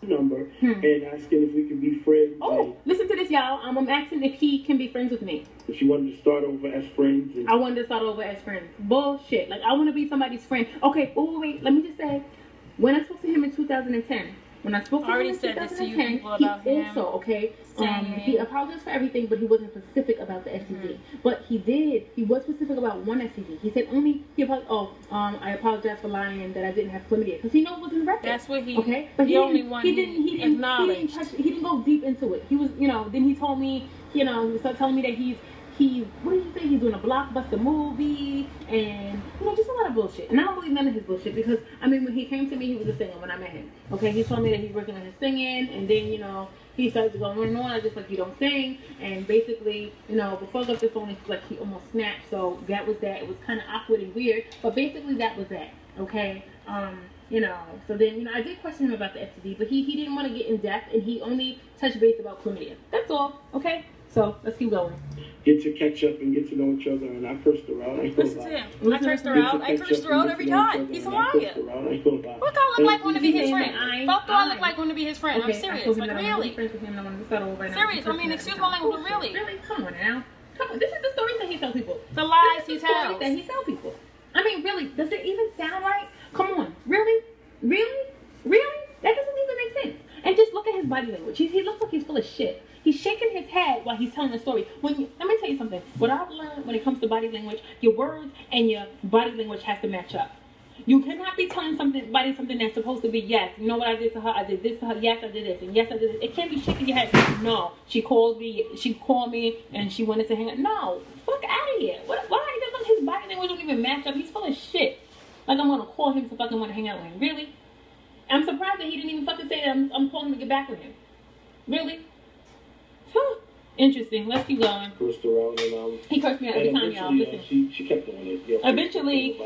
Number and asking if we could be friends. Oh, listen to this, y'all. I'm asking if he can be friends with me. If she wanted to start over as friends. I wanted to start over as friends. Bullshit. Like, I want to be somebody's friend. Okay, wait. Let me just say, when I spoke to him in 2010, when I spoke to him in 2010, he also, okay, he apologized for everything, but he wasn't specific about the STD. But he was specific about one STD. He said I apologize for lying that I didn't have chlamydia, because he knew it wasn't record. That's what he, okay? But he didn't go deep into it. He was, you know, then he told me, you know, he started telling me that he's what did he say? He's doing a blockbuster movie, and, you know, just a lot of bullshit. And I don't believe none of his bullshit, because, I mean, when he came to me, he was a singer when I met him. Okay, he told me that he's working on his singing, and then, you know, he started to go on and on. I just like, you don't sing. And basically, you know, before I got the phone, it's like he almost snapped. So that was that. It was kind of awkward and weird, but basically that was that. Okay, you know, so then, you know, I did question him about the STD, but he didn't want to get in depth, and he only touched base about chlamydia. That's all. Okay, so let's keep going. Get to catch up and get to know each other, and I cursed her out. Listen to him. I cursed her out. I cursed her out every time. He's a liar. What do I look like want to be his friend? Fuck do I look like want to be his friend? I'm serious. Like, really? Serious. I mean, excuse my language, but really. Really? Come on now. Come on. This is the story that he tells people. The lies he tells. That he tells people. I mean, really? Does it even sound right? Come on. Really? Really? Really? That doesn't even make sense. And just look at his body language. He looks like he's full of shit. He's shaking his head while he's telling the story. Let me tell you something. What I've learned when it comes to body language, your words and your body language has to match up. You cannot be telling something that's supposed to be yes. You know what I did to her? I did this to her. Yes, I did this. And yes, I did this. It can't be shaking your head. No. She called me and she wanted to hang out. No. Fuck out of here. Why doesn't his body language don't even match up? He's full of shit. Like, I'm going to call him to fucking want to hang out with him. Really? I'm surprised that he didn't even fucking say that I'm calling to get back with him. Really? Interesting. Let's keep going. Cursed her out, and he cursed me out every time, y'all. Listen. She kept doing it. Yeah, eventually,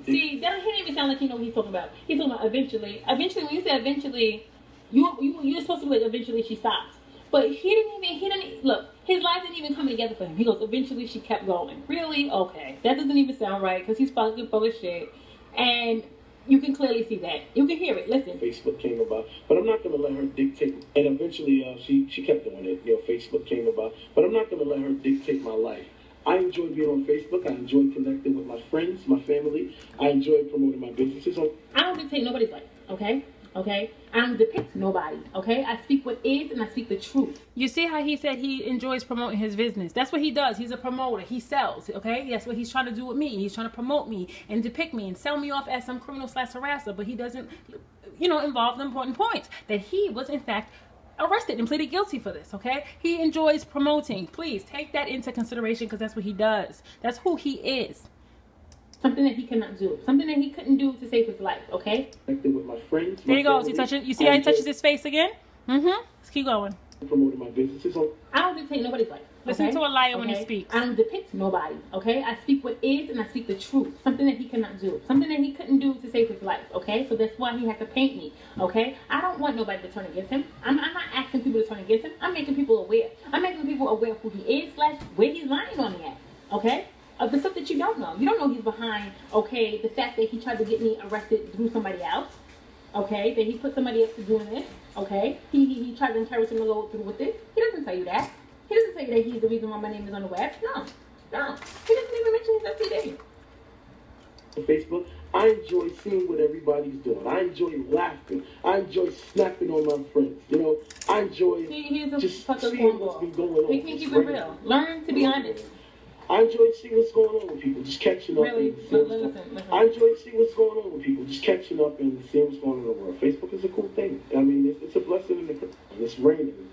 see, that he didn't even sound like he know what he's talking about. He's talking about eventually. Eventually, when you say eventually, you're supposed to be like, eventually she stops. But he didn't look, his life didn't even come together for him. He goes, eventually she kept going. Really? Okay. That doesn't even sound right, because he's fucking full of shit. And you can clearly see that. You can hear it. Listen. Facebook came about, but I'm not going to let her dictate. And eventually, she kept doing it. You know, Facebook came about, but I'm not going to let her dictate my life. I enjoy being on Facebook. I enjoy connecting with my friends, my family. I enjoy promoting my businesses. I don't dictate nobody's life, okay? okay? I don't depict nobody, okay? I speak what is and I speak the truth. You see how he said he enjoys promoting his business? That's what he does. He's a promoter. He sells, okay? That's what he's trying to do with me. He's trying to promote me and depict me and sell me off as some criminal / harasser, but he doesn't, involve the important points that he was, in fact, arrested and pleaded guilty for this, okay? He enjoys promoting. Please take that into consideration because that's what he does. That's who he is. Something that he cannot do. Something that he couldn't do to save his life, okay? With my friends, there he goes. You see how he touches his face again? Let's keep going. Promoting my businesses. I don't dictate nobody's life. Listen to a liar when he speaks. I don't depict nobody, okay? I speak what is and I speak the truth. Something that he cannot do. Something that he couldn't do to save his life, okay? So that's why he had to paint me, okay? I don't want nobody to turn against him. I'm not asking people to turn against him. I'm making people aware. I'm making people aware of who he is / where he's lying on me at, okay? Of the stuff that you don't know. You don't know he's behind, okay, the fact that he tried to get me arrested through somebody else, okay? That he put somebody else to doing this, okay? He tried to encourage him to go through with this. He doesn't tell you that. He doesn't tell you that he's the reason why my name is on the web. No. He doesn't even mention his STD. Facebook, I enjoy seeing what everybody's doing. I enjoy laughing. I enjoy snapping on my friends. I enjoy just seeing what's been going on. We can't keep it real. Learn to be honest. I enjoy seeing what's going on with people, just catching up. Really? Listen. I enjoy seeing what's going on with people, just catching up and seeing what's going on in the world. Facebook is a cool thing. I mean, it's a blessing in the curse. It's raining.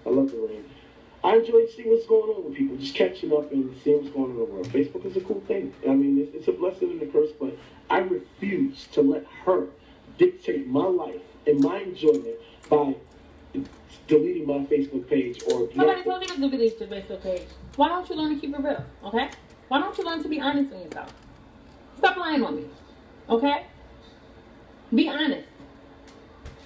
I love the rain. I enjoy seeing what's going on with people, just catching up and seeing what's going on in the world. Facebook is a cool thing. I mean, it's a blessing and a curse, but I refuse to let her dictate my life and my enjoyment by deleting my Facebook page or... Somebody told you to delete your Facebook page. Why don't you learn to keep it real, okay? Why don't you learn to be honest with yourself? Stop lying on me, okay? Be honest.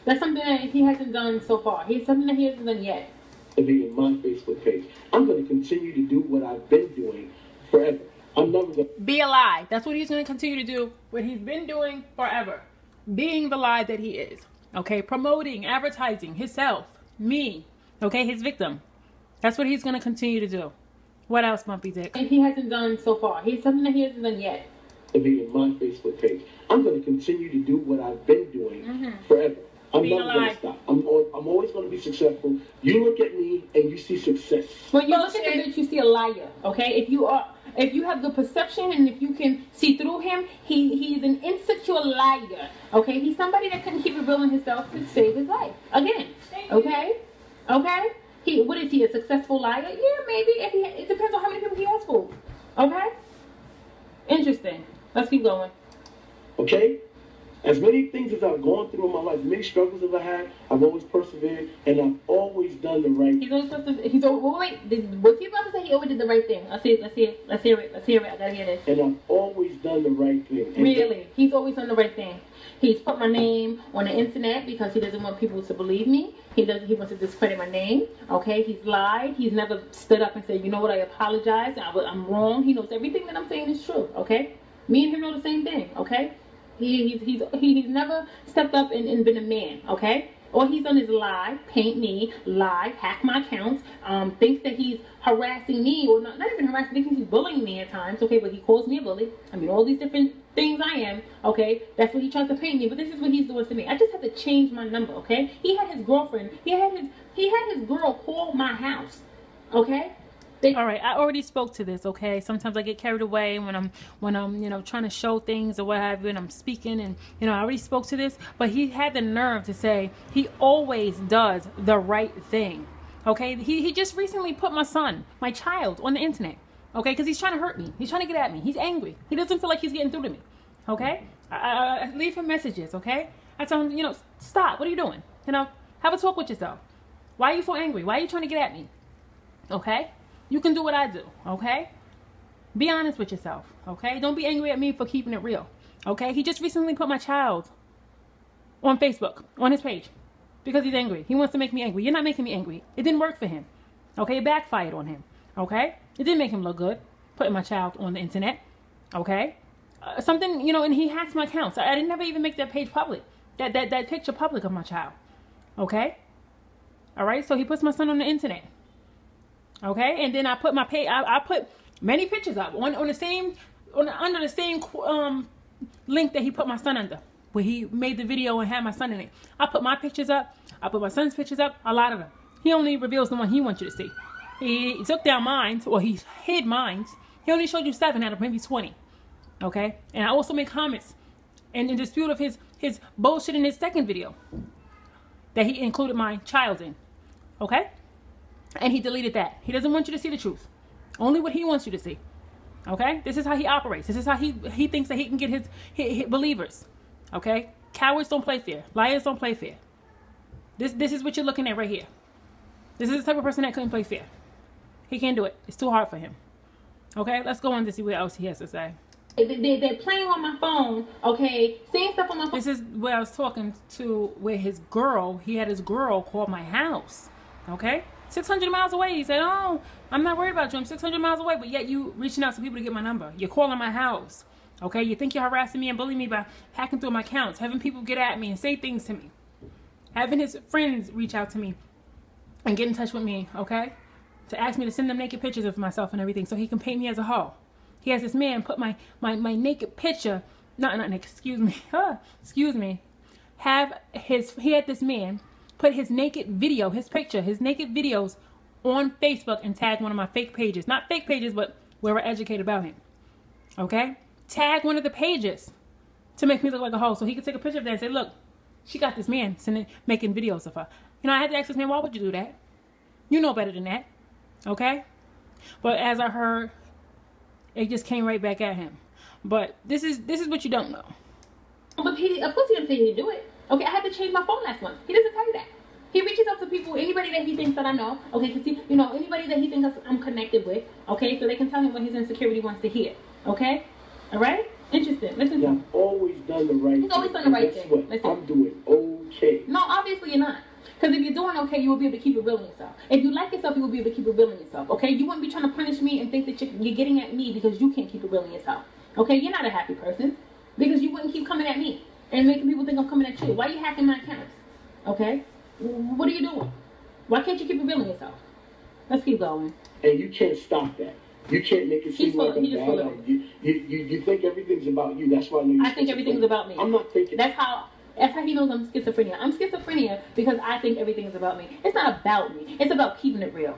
That's something that he hasn't done so far. It's something that he hasn't done yet. Deleting my Facebook page. I'm going to continue to do what I've been doing forever. I'm never going to... Be a lie. That's what he's going to continue to do. What he's been doing forever. Being the lie that he is. Okay? Promoting, advertising, himself, me. Okay? His victim. That's what he's going to continue to do. What else, Bumpy Dick? And he hasn't done so far. It's something that he hasn't done yet. Deleting my Facebook page. I'm going to continue to do what I've been doing forever. I'm never going to stop. I'm always going to be successful. You look at me and you see success. When you look at the bitch, you see a liar. Okay? If you have the perception and if you can see through him, he's an insecure liar. Okay? He's somebody that couldn't keep it real in himself to save his life. Again. Okay? Okay? What is he, a successful liar? Yeah, maybe. It depends on how many people he has fooled. Okay? Interesting. Let's keep going. Okay? As many things as I've gone through in my life, many struggles as I had, I've always persevered, and I've always done the right thing. He's always was he about to say he always did the right thing? Let's hear it. I gotta hear this. And I've always done the right thing. Really? He's always done the right thing. He's put my name on the internet because he doesn't want people to believe me. He wants to discredit my name. Okay? He's lied. He's never stood up and said, you know what, I apologize. I'm wrong. He knows everything that I'm saying is true. Okay? Me and him know the same thing. Okay? He's never stepped up and been a man, okay? All he's done is lie, paint me, lie, hack my accounts, thinks that he's harassing me, or not even harassing, thinks he's bullying me at times, okay? But he calls me a bully. I mean, all these different things I am, okay? That's what he tries to paint me, but this is what he's doing to me. I just had to change my number, okay? He had his girlfriend, he had his girl call my house, okay? All right, I already spoke to this, okay? Sometimes I get carried away when I'm trying to show things or what have you, and I'm speaking, and I already spoke to this, but he had the nerve to say he always does the right thing, okay? He just recently put my child on the internet, okay? Because he's trying to hurt me. He's trying to get at me. He's angry. He doesn't feel like he's getting through to me, okay? I leave him messages, okay? I tell him, stop. What are you doing? Have a talk with yourself. Why are you so angry? Why are you trying to get at me? Okay? You can do what I do, okay? Be honest with yourself, okay? Don't be angry at me for keeping it real, okay? He just recently put my child on Facebook, on his page, because he's angry. He wants to make me angry. You're not making me angry. It didn't work for him, okay? It backfired on him, okay? It didn't make him look good, putting my child on the internet, okay? Something, and he hacks my accounts. I didn't never even make that page public, that picture public of my child, okay? All right, so he puts my son on the internet. Okay, and then I put my page. I put many pictures up under the same link that he put my son under where he made the video and had my son in it. I put my pictures up. I put my son's pictures up. A lot of them. He only reveals the one he wants you to see. He took down mine, or he hid mine. He only showed you 7 out of maybe 20. Okay? And I also made comments in dispute of his bullshit in his second video that he included my child in. Okay? And he deleted that. He doesn't want you to see the truth. Only what he wants you to see. Okay? This is how he operates. This is how he thinks that he can get his believers. Okay? Cowards don't play fair. Liars don't play fair. This is what you're looking at right here. This is the type of person that couldn't play fair. He can't do it. It's too hard for him. Okay? Let's go on to see what else he has to say. They're playing on my phone, okay? Saying stuff on my phone. This is where I was talking to where his girl, he had his girl call my house. Okay? 600 miles away. He said, oh, I'm not worried about you. I'm 600 miles away. But yet you reaching out to people to get my number. You're calling my house. Okay? You think you're harassing me and bullying me by hacking through my accounts. Having people get at me and say things to me. Having his friends reach out to me and get in touch with me. Okay? To ask me to send them naked pictures of myself and everything so he can paint me as a hoe. He has this man put my naked picture, not naked, excuse me, excuse me. He had this man put his naked video, his picture, his naked videos on Facebook and tag one of my fake pages. Not fake pages, but where we're educated about him. Okay? Tag one of the pages to make me look like a hoe so he could take a picture of that and say, look, she got this man making videos of her. You know, I had to ask this man, why would you do that? You know better than that. Okay? But as I heard, it just came right back at him. But this is what you don't know. But of course he doesn't say he didn't do it. Okay, I had to change my phone last month. He doesn't tell you that. He reaches out to people, anybody that he thinks that I know. Okay, because he, anybody that he thinks I'm connected with. Okay, so they can tell him what his insecurity wants to hear. Okay, all right. Interesting. Listen to him. I've always done the right thing. He's always done the right thing. What? I'm doing okay. No, obviously you're not. Because if you're doing okay, you will be able to keep it real in yourself. If you like yourself, you will be able to keep it real in yourself. Okay? You wouldn't be trying to punish me and think that you're getting at me because you can't keep it real in yourself. Okay? You're not a happy person. Because you wouldn't keep coming at me and making people think I'm coming at you. Why are you hacking my accounts? Okay? What are you doing? Why can't you keep it real in yourself? Let's keep going. And you can't stop that. You can't make it seem like I'm bad. You think everything's about you. That's why I think everything's about me. I'm not thinking. That's how he knows I'm schizophrenia. I'm schizophrenia because I think everything is about me. It's not about me. It's about keeping it real.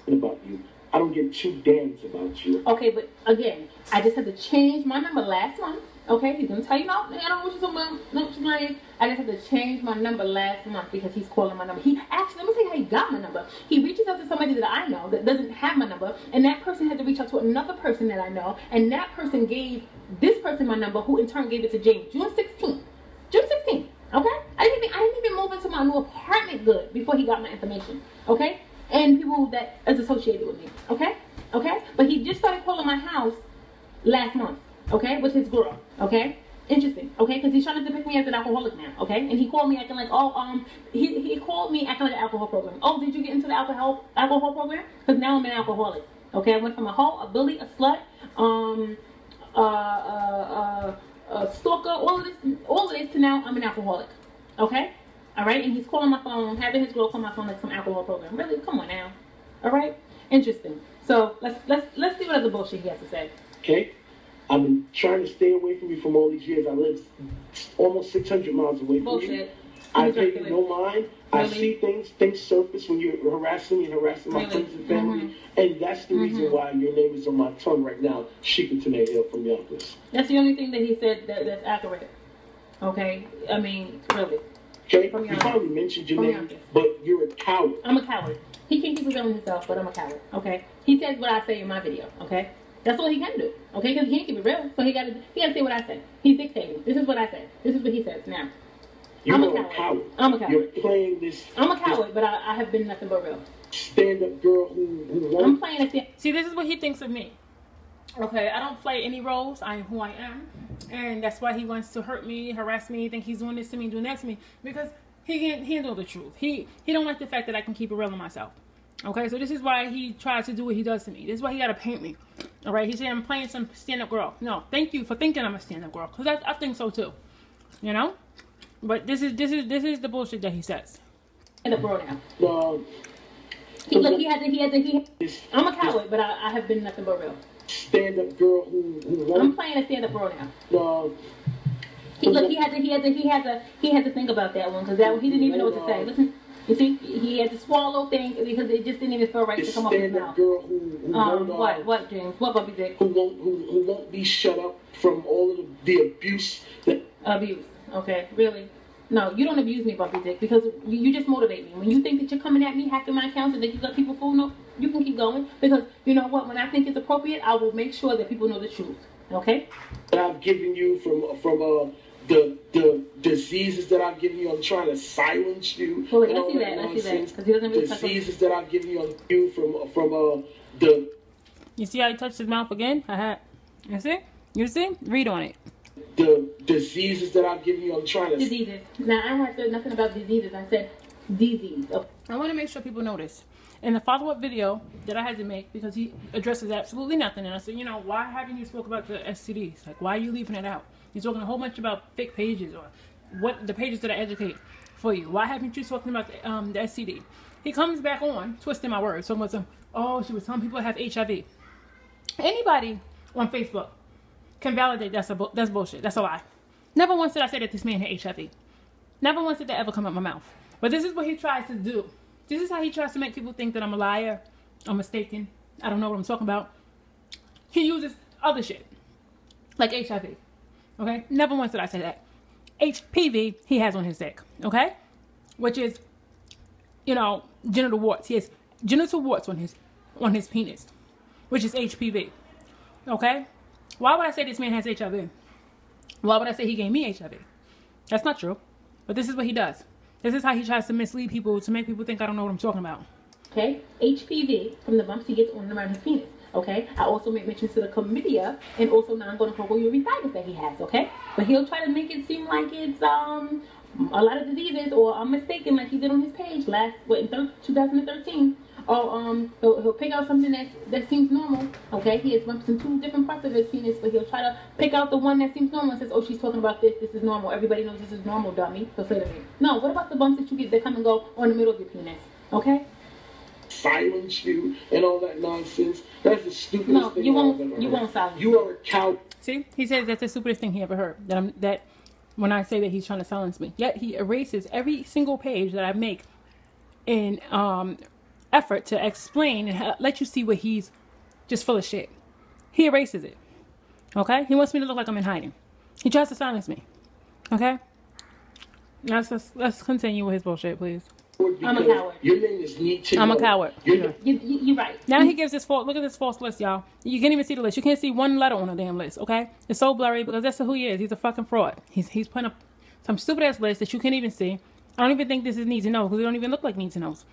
About you. I don't give 2 damns about you. Okay, but again, I just had to change my number last month. Okay, he's gonna tell you, no, I don't know what you're talking about. No, she's lying. I just had to change my number last month because he's calling my number. He actually, let me tell you how he got my number. He reaches out to somebody that I know that doesn't have my number, and that person had to reach out to another person that I know, and that person gave this person my number, who in turn gave it to James. June 16th. Okay? I didn't even move into my new apartment good before he got my information. Okay? And people that is associated with me. Okay? But he just started calling my house last month. Okay? With his girl. Okay? Interesting. Okay? Because he's trying to depict me as an alcoholic now. Okay? And he called me acting like, he called me acting like an alcohol program. Oh, did you get into the alcohol program? Because now I'm an alcoholic. Okay? I went from a hoe, a bully, a slut, a stalker, all of this to now I'm an alcoholic. Okay? Alright? And he's calling my phone, having his girl call my phone like some alcohol program. Really? Come on now. Alright? Interesting. So let's see what other bullshit he has to say. Okay? I've been trying to stay away from you from all these years. I live almost 600 miles away from you. I pay you no mind. Really? I see things surface when you're harassing me and harassing my friends and family. And that's the reason why your name is on my tongue right now, Sheikah Tanae Hill from Yonkers. That's the only thing that he said that's accurate. Okay? I mean, really. Okay? You probably mentioned your name, but you're a coward. I'm a coward. He can't keep revealing himself, but I'm a coward. Okay? He says what I say in my video. Okay? That's all he can do. Okay? Because he can't keep it real. So he gotta say what I say. He's dictating. This is what I said. This is what he says now. I'm a coward. I'm a coward. You're playing this. I'm a coward, but I have been nothing but real. Stand-up girl who wants. I'm playing a stand. See, this is what he thinks of me. Okay, I don't play any roles. I am who I am. And that's why he wants to hurt me, harass me, think he's doing this to me, doing that to me. Because he can't handle the truth. He don't like the fact that I can keep it real in myself. Okay, so this is why he tries to do what he does to me. This is why he got to paint me. All right, he said I'm playing some stand-up girl. No, thank you for thinking I'm a stand-up girl. Because I think so too. You know? But this is the bullshit that he says. Stand-up girl now. I'm a coward, but I have been nothing but real. Stand-up girl who wants. I'm playing a stand-up girl now. Look, he had to think about that one because that one he didn't even know what to say. Listen, you see, he had to swallow things because it just didn't even feel right to come up with his mouth. Girl who what, James? What, Bubby Dick? Who won't be shut up from all of the abuse that abuse. Okay, really? No, you don't abuse me, Bumpy Dick, because you just motivate me. When you think that you're coming at me, hacking my accounts, and that you got people fooled, no, you can keep going. Because you know what? When I think it's appropriate, I will make sure that people know the truth. Okay? that I've given you from the diseases that I've given you. I'm trying to silence you. Well, let's see that. Because he doesn't really diseases that I've given you from the. You see how he touched his mouth again? You see? You see? Read on it. The diseases that I've given you, I'm trying to... Diseases. Now, I have said nothing about diseases. I said disease. Oh. I want to make sure people know this. In the follow-up video that I had to make, because he addresses absolutely nothing, and I said, you know, why haven't you spoke about the STDs? Like, why are you leaving it out? You're talking a whole bunch about fake pages or what the pages that I educate for you. Why haven't you talking about the STD? He comes back on, twisting my words. So much, oh, she was telling people have HIV. Anybody on Facebook can validate that's bullshit. That's a lie. Never once did I say that this man had HIV. Never once did that ever come out my mouth. But this is what he tries to do. This is how he tries to make people think that I'm a liar, I'm mistaken, I don't know what I'm talking about. He uses other shit, like HIV. Okay? Never once did I say that. HPV he has on his dick. Okay? Which is, you know, genital warts. He has genital warts on his penis, which is HPV. Okay? Why would I say this man has HIV? Why would I say he gave me HIV? That's not true. But this is what he does. This is how he tries to mislead people to make people think I don't know what I'm talking about. Okay? HPV from the bumps he gets on and around his penis. Okay? I also make mention to the chlamydia and also non-gonococcal urethritis that he has. Okay? But he'll try to make it seem like it's a lot of diseases, or I'm mistaken, like he did on his page in 2013. Or he'll pick out something that seems normal. Okay, he has bumps in 2 different parts of his penis, but he'll try to pick out the one that seems normal and says, "Oh, she's talking about this. This is normal. Everybody knows this is normal, dummy." He'll say to me, "No, what about the bumps that you get that come and go on the middle of your penis?" Okay. Silence you and all that nonsense. That's the stupidest thing I've ever heard. You won't silence. You are a cow. See, he says that's the stupidest thing he ever heard. That when I say that he's trying to silence me, yet he erases every single page that I make in effort to explain and let you see what he's just full of shit. He erases it. Okay? He wants me to look like I'm in hiding. He tries to silence me. Okay? Let's continue with his bullshit, please. I'm a coward. Your name is Need to I'm Know. a coward. You're right. Now he gives this false. Look at this false list, y'all. You can't even see the list. You can't see one letter on the damn list. Okay? It's so blurry because that's who he is. He's a fucking fraud. He's putting up some stupid ass list that you can't even see. I don't even think this is Need to Know because it don't even look like Need to Knows.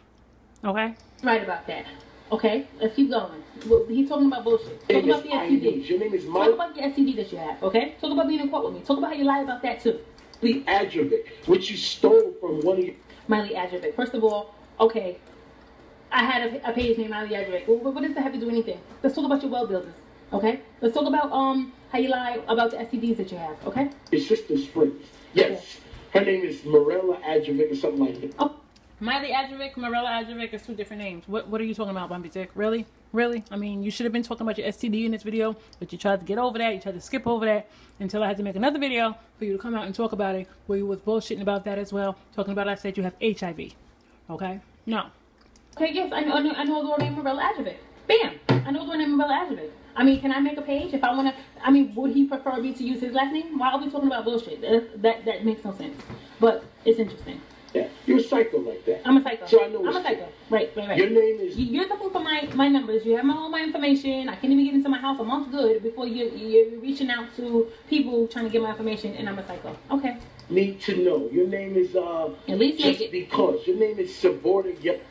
Okay? Right about that. Okay, let's keep going. He's talking about bullshit. Talk about the STD. Your name is Mike. Talk about the STD that you have, okay? Talk about being in court with me. Talk about how you lied about that too. Miley Adjovic, which you stole from one of your... Miley Adjovic. First of all, okay, I had a page named Miley Adjovic. Well, what does that have to do with anything? Let's talk about your well builders, okay? Let's talk about how you lie about the STDs that you have, okay? Your sister's friends. Yes. Okay. Her name is Marella Adjovic or something like that. Oh. Miley Adjovic, Marella Adjovic is 2 different names. What are you talking about, Bumpy Dick? Really? Really? I mean, you should have been talking about your STD in this video, but you tried to get over that. You tried to skip over that until I had to make another video for you to come out and talk about it, where you was bullshitting about that as well. Talking about I said you have HIV. Okay? No. Okay, yes, I know the girl named Marella Adjovic. Bam! I know the girl named Marella Adjovic. I mean, can I make a page if I want to? I mean, would he prefer me to use his last name? Why are we talking about bullshit? That makes no sense. But it's interesting. Yeah, you're a psycho like that. I'm a psycho. So I know I'm a psycho. Right. Your name is... You're looking for my numbers. You have all my information. I can't even get into my house a month good before you're reaching out to people trying to get my information, and I'm a psycho. Okay. Need to Know. Your name is... At least just because. Your name is Savorda. Yep.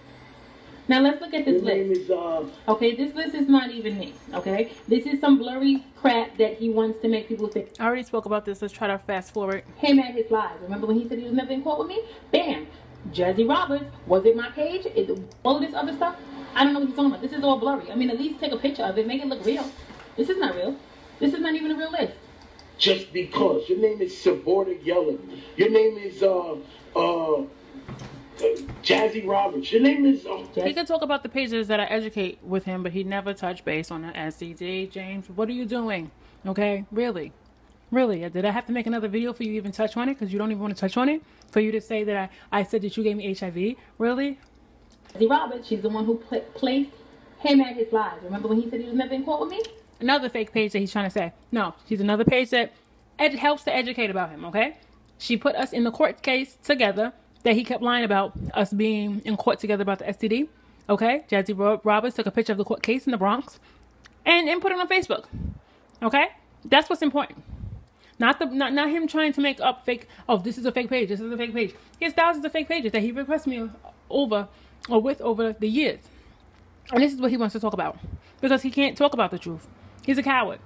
Now let's look at this list. Your name is... Okay, this list is not even me. Okay? This is some blurry crap that he wants to make people think. I already spoke about this. Let's try to fast forward. Him at his lies. Remember when he said he was never in court with me? Bam! Jazzy Roberts. Was it my page? All of this other stuff? I don't know what he's talking about. This is all blurry. I mean, at least take a picture of it. Make it look real. This is not real. This is not even a real list. Just because. Your name is Savorda Yellen. Your name is... Jazzy Roberts. Your name is... He can talk about the pages that I educate with him, but he never touched base on the STD. James, what are you doing? Okay? Really? Really? Did I have to make another video for you to even touch on it? Because you don't even want to touch on it? For you to say that I said that you gave me HIV? Really? Roberts, she's the one who placed him at his lies. Remember when he said he was never in court with me? Another fake page that he's trying to say. No, she's another page that helps to educate about him, okay? She put us in the court case together that he kept lying about us being in court together about the STD, okay? Jazzy Roberts took a picture of the court case in the Bronx and put it on Facebook, okay? That's what's important. Not him trying to make up fake, oh, this is a fake page, this is a fake page. He has thousands of fake pages that he requests me over the years. And this is what he wants to talk about. Because he can't talk about the truth. He's a coward.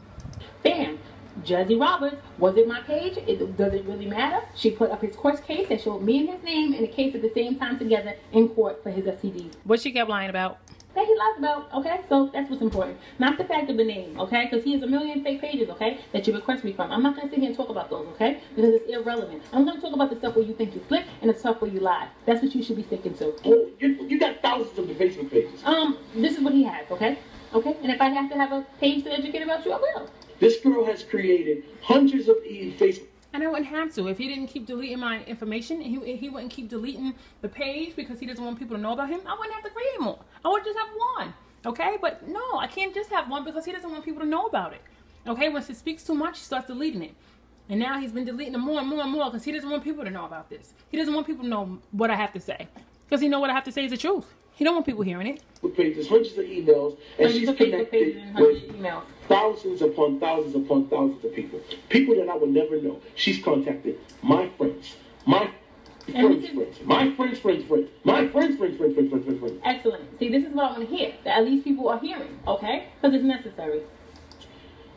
Bam. Jazzy Roberts, was it my page? Does it really matter? She put up his court case and showed me and his name in the case at the same time together in court for his STDs. What she kept lying about? That he lies about, okay? So that's what's important. Not the fact of the name, okay? Because he has a million fake pages, okay, that you request me from. I'm not going to sit here and talk about those, okay? Because it's irrelevant. I'm going to talk about the stuff where you think you slick and the stuff where you lie. That's what you should be sticking to. Oh, you got thousands of the Facebook pages. This is what he has, okay? Okay? And if I have to have a page to educate about you, I will. This girl has created hundreds of Facebook. And I wouldn't have to. If he didn't keep deleting my information, he wouldn't keep deleting the page because he doesn't want people to know about him, I wouldn't have to create more. I would just have one. Okay? But no, I can't just have one because he doesn't want people to know about it. Okay? Once it speaks too much, he starts deleting it. And now he's been deleting them more and more and more because he doesn't want people to know about this. He doesn't want people to know what I have to say. Because he knows what I have to say is the truth. He don't want people hearing it. Pages, hundreds of emails, and she's connected with thousands upon thousands upon thousands of people. People that I would never know. She's contacted my friends, my friends' friends, my friends' friends' friends, my friends' friends' friends' friends' friends' friends. Excellent. See, this is what I want to hear. That at least people are hearing, okay? Because it's necessary.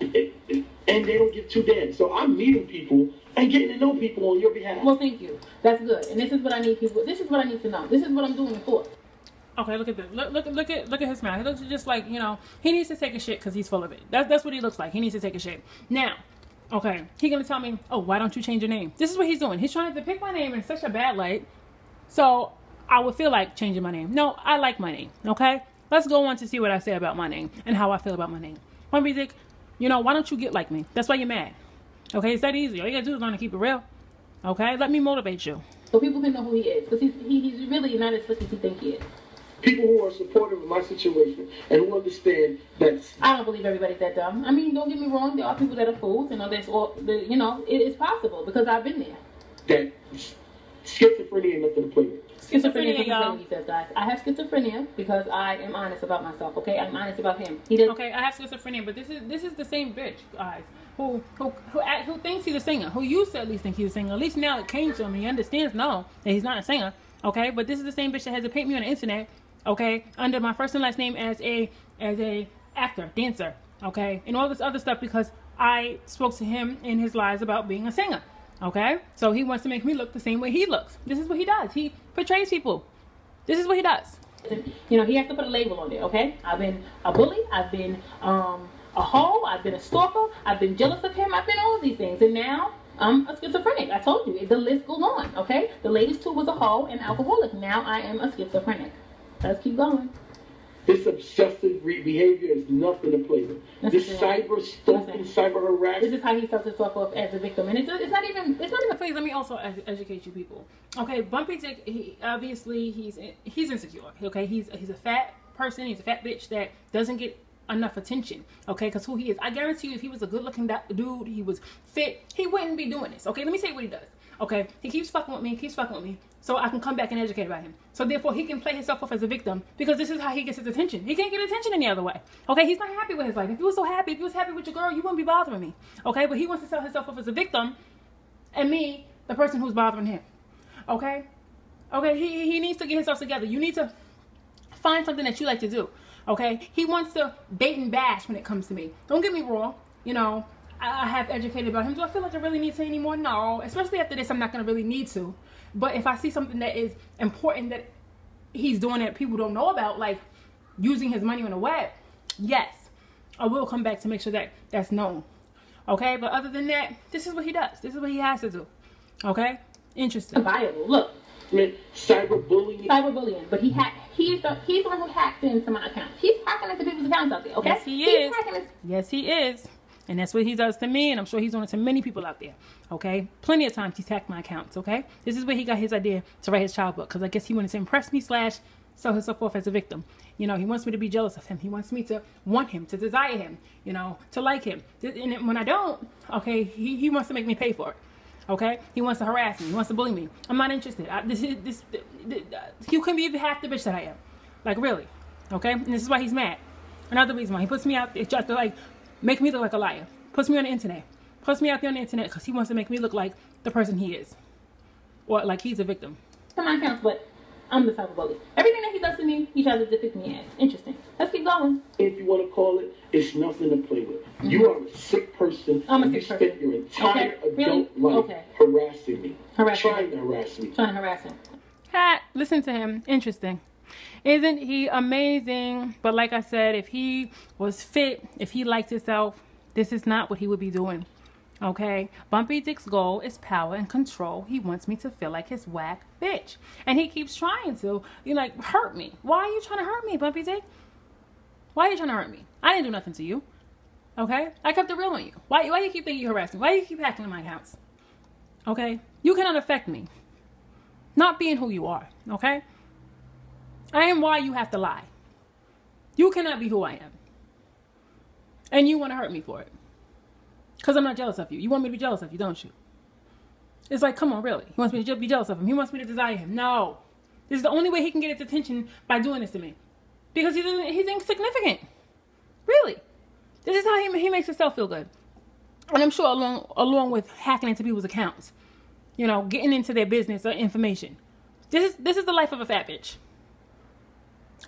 And they don't give two damns. So I'm meeting people and getting to know people on your behalf. Well, thank you. That's good. And this is what I need people. This is what I need to know. This is what I'm doing it for. Okay, look at this. Look at his mouth. He looks just like, you know, he needs to take a shit because he's full of it. That's what he looks like. He needs to take a shit. Now, okay, he's gonna tell me, oh, why don't you change your name? This is what he's doing. He's trying to depict my name in such a bad light, so I would feel like changing my name. No, I like my name. Okay, let's go on to see what I say about my name and how I feel about my name. One music, you know, why don't you get like me? That's why you're mad. Okay, it's that easy. All you gotta do is learn to keep it real. Okay, let me motivate you. So people can know who he is, because he's really not as slick as he think he is. People who are supportive of my situation and who understand that. I don't believe everybody's that dumb. I mean, don't get me wrong. There are people that are fools, and you know, it is possible because I've been there. That schizophrenia ain't nothing to play with. Schizophrenia, y'all. He says, guys, I have schizophrenia because I am honest about myself. Okay, I'm honest about him. He does. Okay, I have schizophrenia, but this is the same bitch, guys. Who thinks he's a singer? Who used to at least think he's a singer? At least now it came to him. He understands now that he's not a singer. Okay, but this is the same bitch that had to paint me on the internet. Okay, under my first and last name as a actor, dancer, okay, and all this other stuff because I spoke to him in his lies about being a singer, okay? So he wants to make me look the same way he looks. This is what he does. He portrays people. This is what he does. You know, he has to put a label on it, okay? I've been a bully. I've been a hoe. I've been a stalker. I've been jealous of him. I've been all of these things, and now I'm a schizophrenic. I told you, the list goes on, okay? The latest two was a hoe and alcoholic. Now I am a schizophrenic. Let's keep going. This obsessive behavior is nothing to play with. This cyber stalking, cyber harassment. This is how he sells himself up as a victim, and it's not even. Please let me also educate you people. Okay, Bumpy Dick. He obviously he's insecure. Okay, he's a fat person. He's a fat bitch that doesn't get enough attention. Okay, because who he is. I guarantee you, if he was a good-looking dude, he was fit, he wouldn't be doing this. Okay, let me say what he does. Okay, he keeps fucking with me, so I can come back and educate about him. So therefore, he can play himself off as a victim because this is how he gets his attention. He can't get attention any other way. Okay, he's not happy with his life. If he was happy with your girl, you wouldn't be bothering me. Okay, but he wants to sell himself off as a victim, and me, the person who's bothering him. Okay, he needs to get himself together. You need to find something that you like to do. Okay, he wants to bait and bash when it comes to me. Don't get me wrong. You know, I have educated about him. Do I feel like I really need to anymore? No. Especially after this, I'm not going to really need to. But if I see something that is important that he's doing that people don't know about, like using his money on the web, yes, I will come back to make sure that that's known. Okay? But other than that, this is what he does. This is what he has to do. Okay? Interesting. Viable. Look. Cyberbullying. Cyberbullying. But he's the one who hacked into my accounts. He's hacking into people's accounts out there, okay? Yes, he is. Yes, he is. And that's what he does to me, and I'm sure he's doing it to many people out there, okay? Plenty of times he's hacked my accounts, okay? This is where he got his idea to write his child book, because I guess he wanted to impress me / so and so forth as a victim. You know, he wants me to be jealous of him. He wants me to want him, to desire him, you know, to like him. And when I don't, okay, he wants to make me pay for it, okay? He wants to harass me. He wants to bully me. I'm not interested. You couldn't be even half the bitch that I am. Like, really, okay? And this is why he's mad. Another reason why he puts me out there, just to, like, make me look like a liar. Puts me on the internet. Puts me out there on the internet because he wants to make me look like the person he is. Or like he's a victim. To my accounts, but I'm the type of bully. Everything that he does to me, he tries to depict me as. Interesting. Let's keep going. If you want to call it, it's nothing to play with. You are a sick person. I'm a and sick you person. spent your entire Really? adult life Okay. harassing me. Harassing Trying to harass me. Trying to harass him. Ha, listen to him. Interesting. Isn't he amazing? But like I said, if he was fit, if he liked himself, this is not what he would be doing. Okay? Bumpy Dick's goal is power and control. He wants me to feel like his whack bitch. And he keeps trying to, like, hurt me. Why are you trying to hurt me, Bumpy Dick? Why are you trying to hurt me? I didn't do nothing to you. Okay? I kept it real on you. Why you keep thinking you're harassing me? Why you keep hacking in my accounts? Okay? You cannot affect me. Not being who you are. Okay? I am why you have to lie. You cannot be who I am. And you want to hurt me for it. Because I'm not jealous of you. You want me to be jealous of you, don't you? It's like, come on, really. He wants me to be jealous of him. He wants me to desire him. No. This is the only way he can get his attention, by doing this to me. Because he's insignificant. Really. This is how he makes himself feel good. And I'm sure along with hacking into people's accounts. You know, getting into their business or information. This is the life of a fat bitch.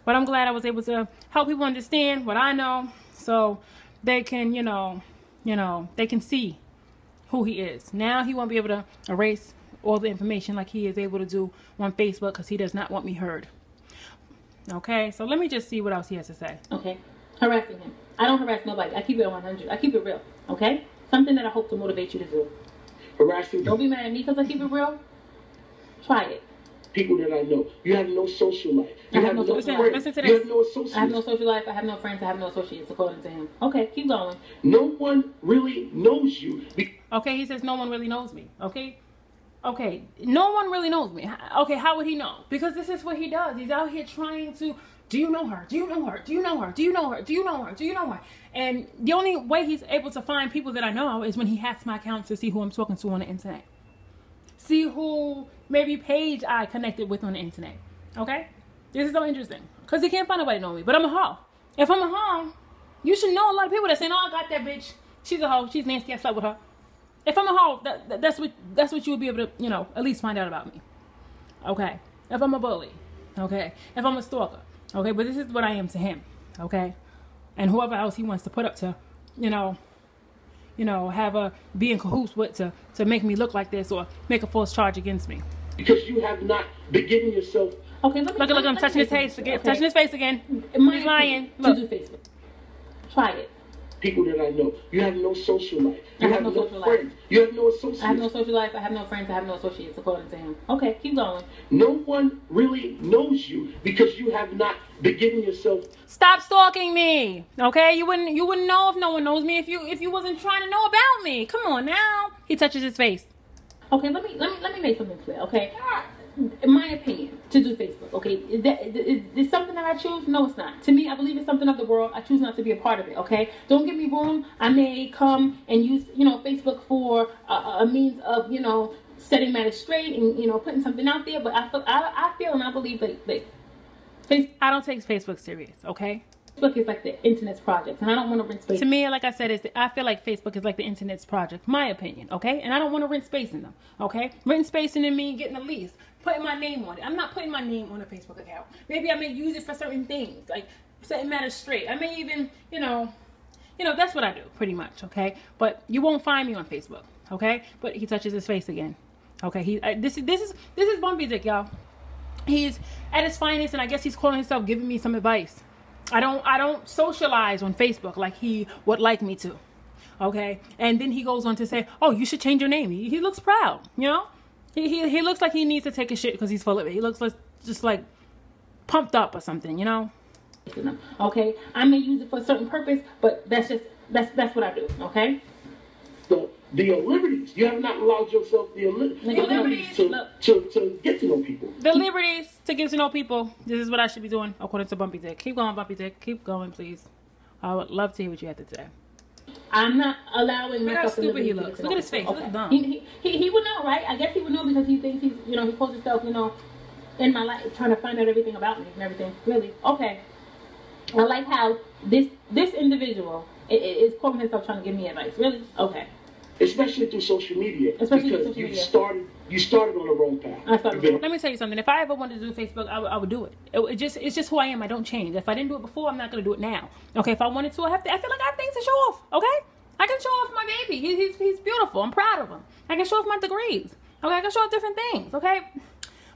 But I'm glad I was able to help people understand what I know, so they can, they can see who he is. Now he won't be able to erase all the information like he is able to do on Facebook because he does not want me heard. Okay, so let me just see what else he has to say. Okay, harassing him. I don't harass nobody. I keep it 100. I keep it real. Okay, something that I hope to motivate you to do. Harassing. Don't be mad at me because I keep it real. Try it. People that I know. You have no social life. You have no friends. Listen to this. You have no associates. I have no social life. I have no friends. I have no associates, according to him. Okay, keep going. No one really knows you. Okay, he says no one really knows me. Okay, no one really knows me. Okay, how would he know? Because this is what he does. He's out here trying to, do you know her? Do you know her? Do you know her? Do you know her? Do you know her? Do you know her? And the only way he's able to find people that I know is when he hacks my account to see who I'm talking to on the internet. See who maybe page I connected with on the internet. Okay? This is so interesting. Because he can't find nobody to know me. But I'm a hoe. If I'm a hoe, you should know a lot of people that say, no, I got that bitch. She's a hoe. She's nasty. I slept with her. If I'm a hoe, that's what you would be able to, at least find out about me. Okay? If I'm a bully. Okay? If I'm a stalker. Okay? But this is what I am to him. Okay? And whoever else he wants to put up to, be in cahoots with to make me look like this or make a false charge against me. Because you have not been giving yourself. Okay, look, I'm touching his face again. Okay. Touching his face again. He's lying. Look. Do Facebook. Try it. People that I know. You have no social life. You have no social friends. life. You have no associates. I have no social life. I have no friends. I have no associates, according to him. Okay, keep going. No one really knows you because you have not been giving yourself. Stop stalking me. Okay, you wouldn't know if no one knows me if you wasn't trying to know about me. Come on now. He touches his face. Okay, let me make something clear. Okay, in my opinion, to do Facebook. Okay, is something that I choose? No, it's not. To me, I believe it's something of the world. I choose not to be a part of it. Okay, don't get me wrong. I may come and use Facebook for a means of setting matters straight and putting something out there. But I feel and I believe that Facebook. I don't take Facebook serious. Okay. Facebook is like the internet's project, and I don't want to rent space. To me, like I said, I feel like Facebook is like the internet's project. My opinion, okay? And I don't want to rent space in them, okay? Renting space in them means getting a lease, putting my name on it. I'm not putting my name on a Facebook account. Maybe I may use it for certain things, like setting matters straight. I may even, that's what I do, pretty much, okay? But you won't find me on Facebook, okay? But he touches his face again, okay? This is Bumpy Dick, y'all. He's at his finest, and I guess he's calling himself giving me some advice. I don't socialize on Facebook like he would like me to, okay? And then he goes on to say, oh, you should change your name. He looks proud, He looks like he needs to take a shit because he's full of it. He looks just like pumped up or something, Okay, I may use it for a certain purpose, but that's just That's what I do. Okay. The liberties. You have not allowed yourself the liberties to get to know people. The liberties to get to know people. This is what I should be doing according to Bumpy Dick. Keep going, Bumpy Dick. Keep going, please. I would love to hear what you have to say. I'm not allowing Look how myself stupid he looks. Look at his face. Okay. He looks dumb. He would know, right? I guess he would know because he thinks he's, you know, he calls himself, you know, in my life, trying to find out everything about me and everything. Really? Okay. I like how this individual is calling himself trying to give me advice. Really? Okay. Especially through social media. Because you started on the wrong path. Let me tell you something. If I ever wanted to do Facebook, I would do it. It's just who I am. I don't change. If I didn't do it before, I'm not going to do it now. Okay, if I wanted to, I feel like I have things to show off. Okay? I can show off my baby. He's beautiful. I'm proud of him. I can show off my degrees. Okay, I can show off different things. Okay?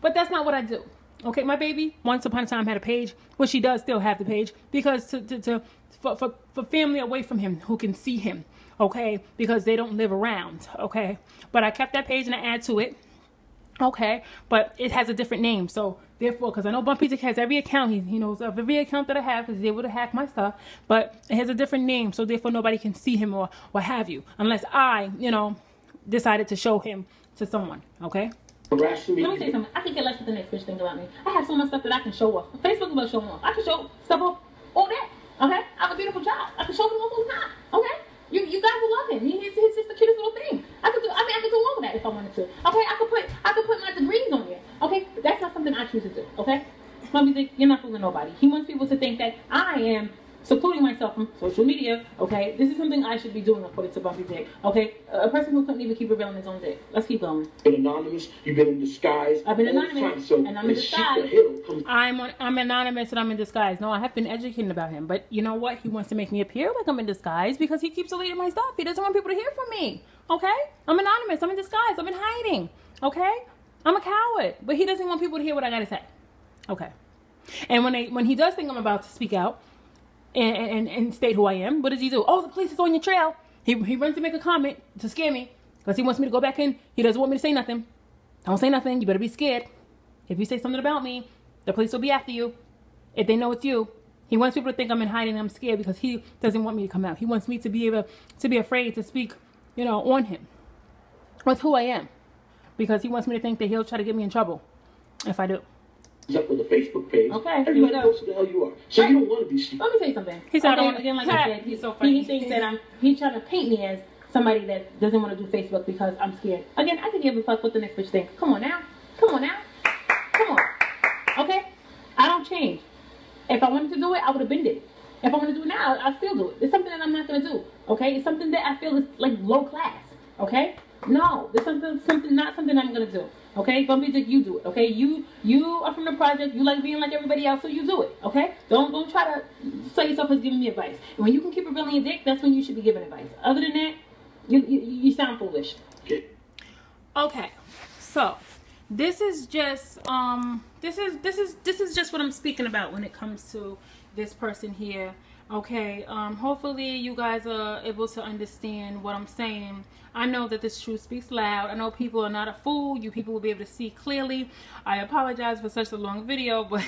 But that's not what I do. Okay, my baby once upon a time had a page. Well, she does still have the page because for family away from him who can see him. Okay, because they don't live around. Okay, but I kept that page and I add to it. Okay, but it has a different name. So therefore, because I know Bumpy Dick has every account, he knows of every account that I have because he's able to hack my stuff. But it has a different name, so therefore nobody can see him or what have you, unless I, you know, decided to show him to someone. Okay. Let me tell you something. I can get less with the next bitch thing about me. I have so much stuff that I can show off. Facebook is about showing off. I can show stuff off all day. Okay, I have a beautiful job. I can show them all the time. Okay. You guys will love him. He's just the cutest little thing. I could do all of that if I wanted to. Okay, I could put my degrees on there. Okay, but that's not something I choose to do. Okay, Bumpy Dick, you're not fooling nobody. He wants people to think that I am secluding myself from social media. Okay, this is something I should be doing according to Bumpy Dick. Okay, a person who couldn't even keep it real on his own dick. Let's keep going. You've been anonymous. You've been in disguise. I've been anonymous, and I'm in disguise. I'm anonymous and I'm in disguise. No, I have been educating about him, but you know what? He wants to make me appear like I'm in disguise because he keeps deleting my stuff. He doesn't want people to hear from me. Okay, I'm anonymous. I'm in disguise. I'm in hiding. Okay, I'm a coward, but he doesn't want people to hear what I gotta say. Okay, and when he does think I'm about to speak out and state who I am, what does he do? Oh, the police is on your trail. He runs to make a comment to scare me because he wants me to go back in. He doesn't want me to say nothing. Don't say nothing. You better be scared. If you say something about me, the police will be after you. If they know it's you. He wants people to think I'm in hiding and I'm scared because he doesn't want me to come out. He wants me to be able to be afraid to speak, you know, on him. With who I am. Because he wants me to think that he'll try to get me in trouble if I do. Up with a Facebook page. Okay, everybody knows who the hell you are. So you don't want to be stupid. Let me tell you something. He's not again, like I said, he's so funny. He thinks that he's trying to paint me as somebody that doesn't want to do Facebook because I'm scared. Again, I can give a fuck what the next bitch thinks. Come on now. Come on now. Come on. Okay? I don't change. If I wanted to do it, I would have been did it. If I want to do it now, I'll still do it. It's something that I'm not going to do. Okay? It's something that I feel is like low class. Okay? No. It's not something I'm going to do. Okay, Bumpy Dick, you do it. Okay, you are from the project. You like being like everybody else, so you do it. Okay, don't try to say yourself as giving me advice. And when you can keep it real in your dick, that's when you should be giving advice. Other than that, you sound foolish. Okay, so this is just this is just what I'm speaking about when it comes to this person here. Okay, hopefully you guys are able to understand what I'm saying. I know that this truth speaks loud. I know people are not a fool. You people will be able to see clearly. I apologize for such a long video, but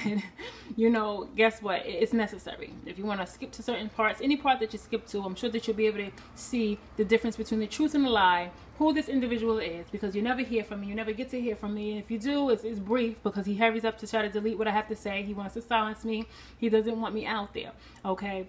you know, guess what? It's necessary. If you want to skip to certain parts, any part that you skip to, I'm sure that you'll be able to see the difference between the truth and the lie, who this individual is, because you never hear from me. You never get to hear from me. And if you do, it's brief because he hurries up to try to delete what I have to say. He wants to silence me. He doesn't want me out there. Okay.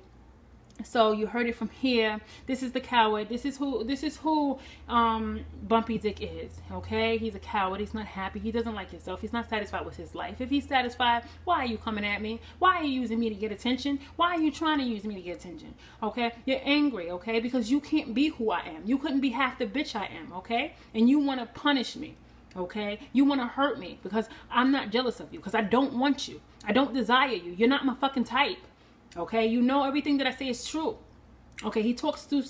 So you heard it from here. This is the coward. This is who Bumpy Dick is. Okay, he's a coward. He's not happy. He doesn't like himself. He's not satisfied with his life. If he's satisfied, why are you coming at me? Why are you using me to get attention? Why are you trying to use me to get attention? Okay, you're angry. Okay, because you can't be who I am. You couldn't be half the bitch I am. Okay, and you want to punish me. Okay, you want to hurt me because I'm not jealous of you, because I don't want you. I don't desire you. You're not my fucking type. Okay, you know everything that I say is true. Okay, he talks through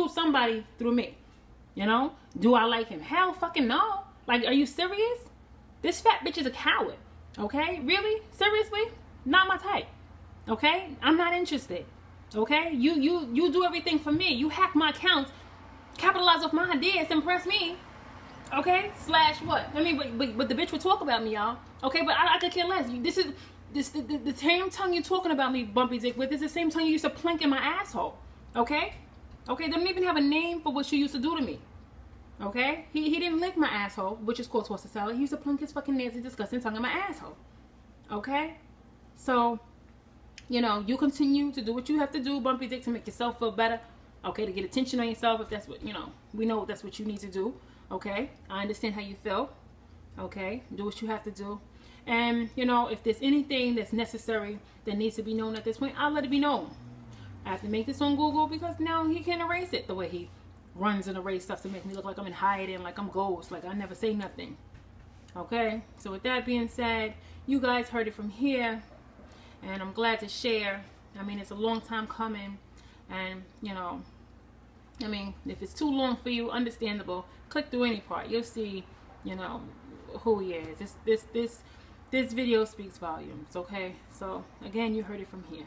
somebody, through me. You know, do I like him? Hell fucking no. Like, are you serious? This fat bitch is a coward. Okay, really? Seriously? Not my type. Okay, I'm not interested. Okay, you do everything for me. You hack my accounts, capitalize off my ideas, impress me. Okay, slash what? I mean, but the bitch would talk about me, y'all. Okay, but I could care less. The same tongue you're talking about me, Bumpy Dick, with is the same tongue you used to plink in my asshole. Okay? Okay, they don't even have a name for what you used to do to me. Okay? He didn't lick my asshole, which is called tossed salad. He used to plunk his fucking nasty, disgusting tongue in my asshole. Okay? So, you know, you continue to do what you have to do, Bumpy Dick, to make yourself feel better. Okay, to get attention on yourself, if that's what, you know, we know that's what you need to do. Okay? I understand how you feel. Okay? Do what you have to do. And, you know, if there's anything that's necessary that needs to be known at this point, I'll let it be known. I have to make this on Google because now he can't erase it the way he runs and erase stuff to make me look like I'm in hiding, like I'm ghost, like I never say nothing. Okay? So with that being said, you guys heard it from here, and I'm glad to share. I mean, it's a long time coming, and, you know, I mean, if it's too long for you, understandable. Click through any part. You'll see, you know, who he is. This video speaks volumes, okay? So, again, you heard it from here.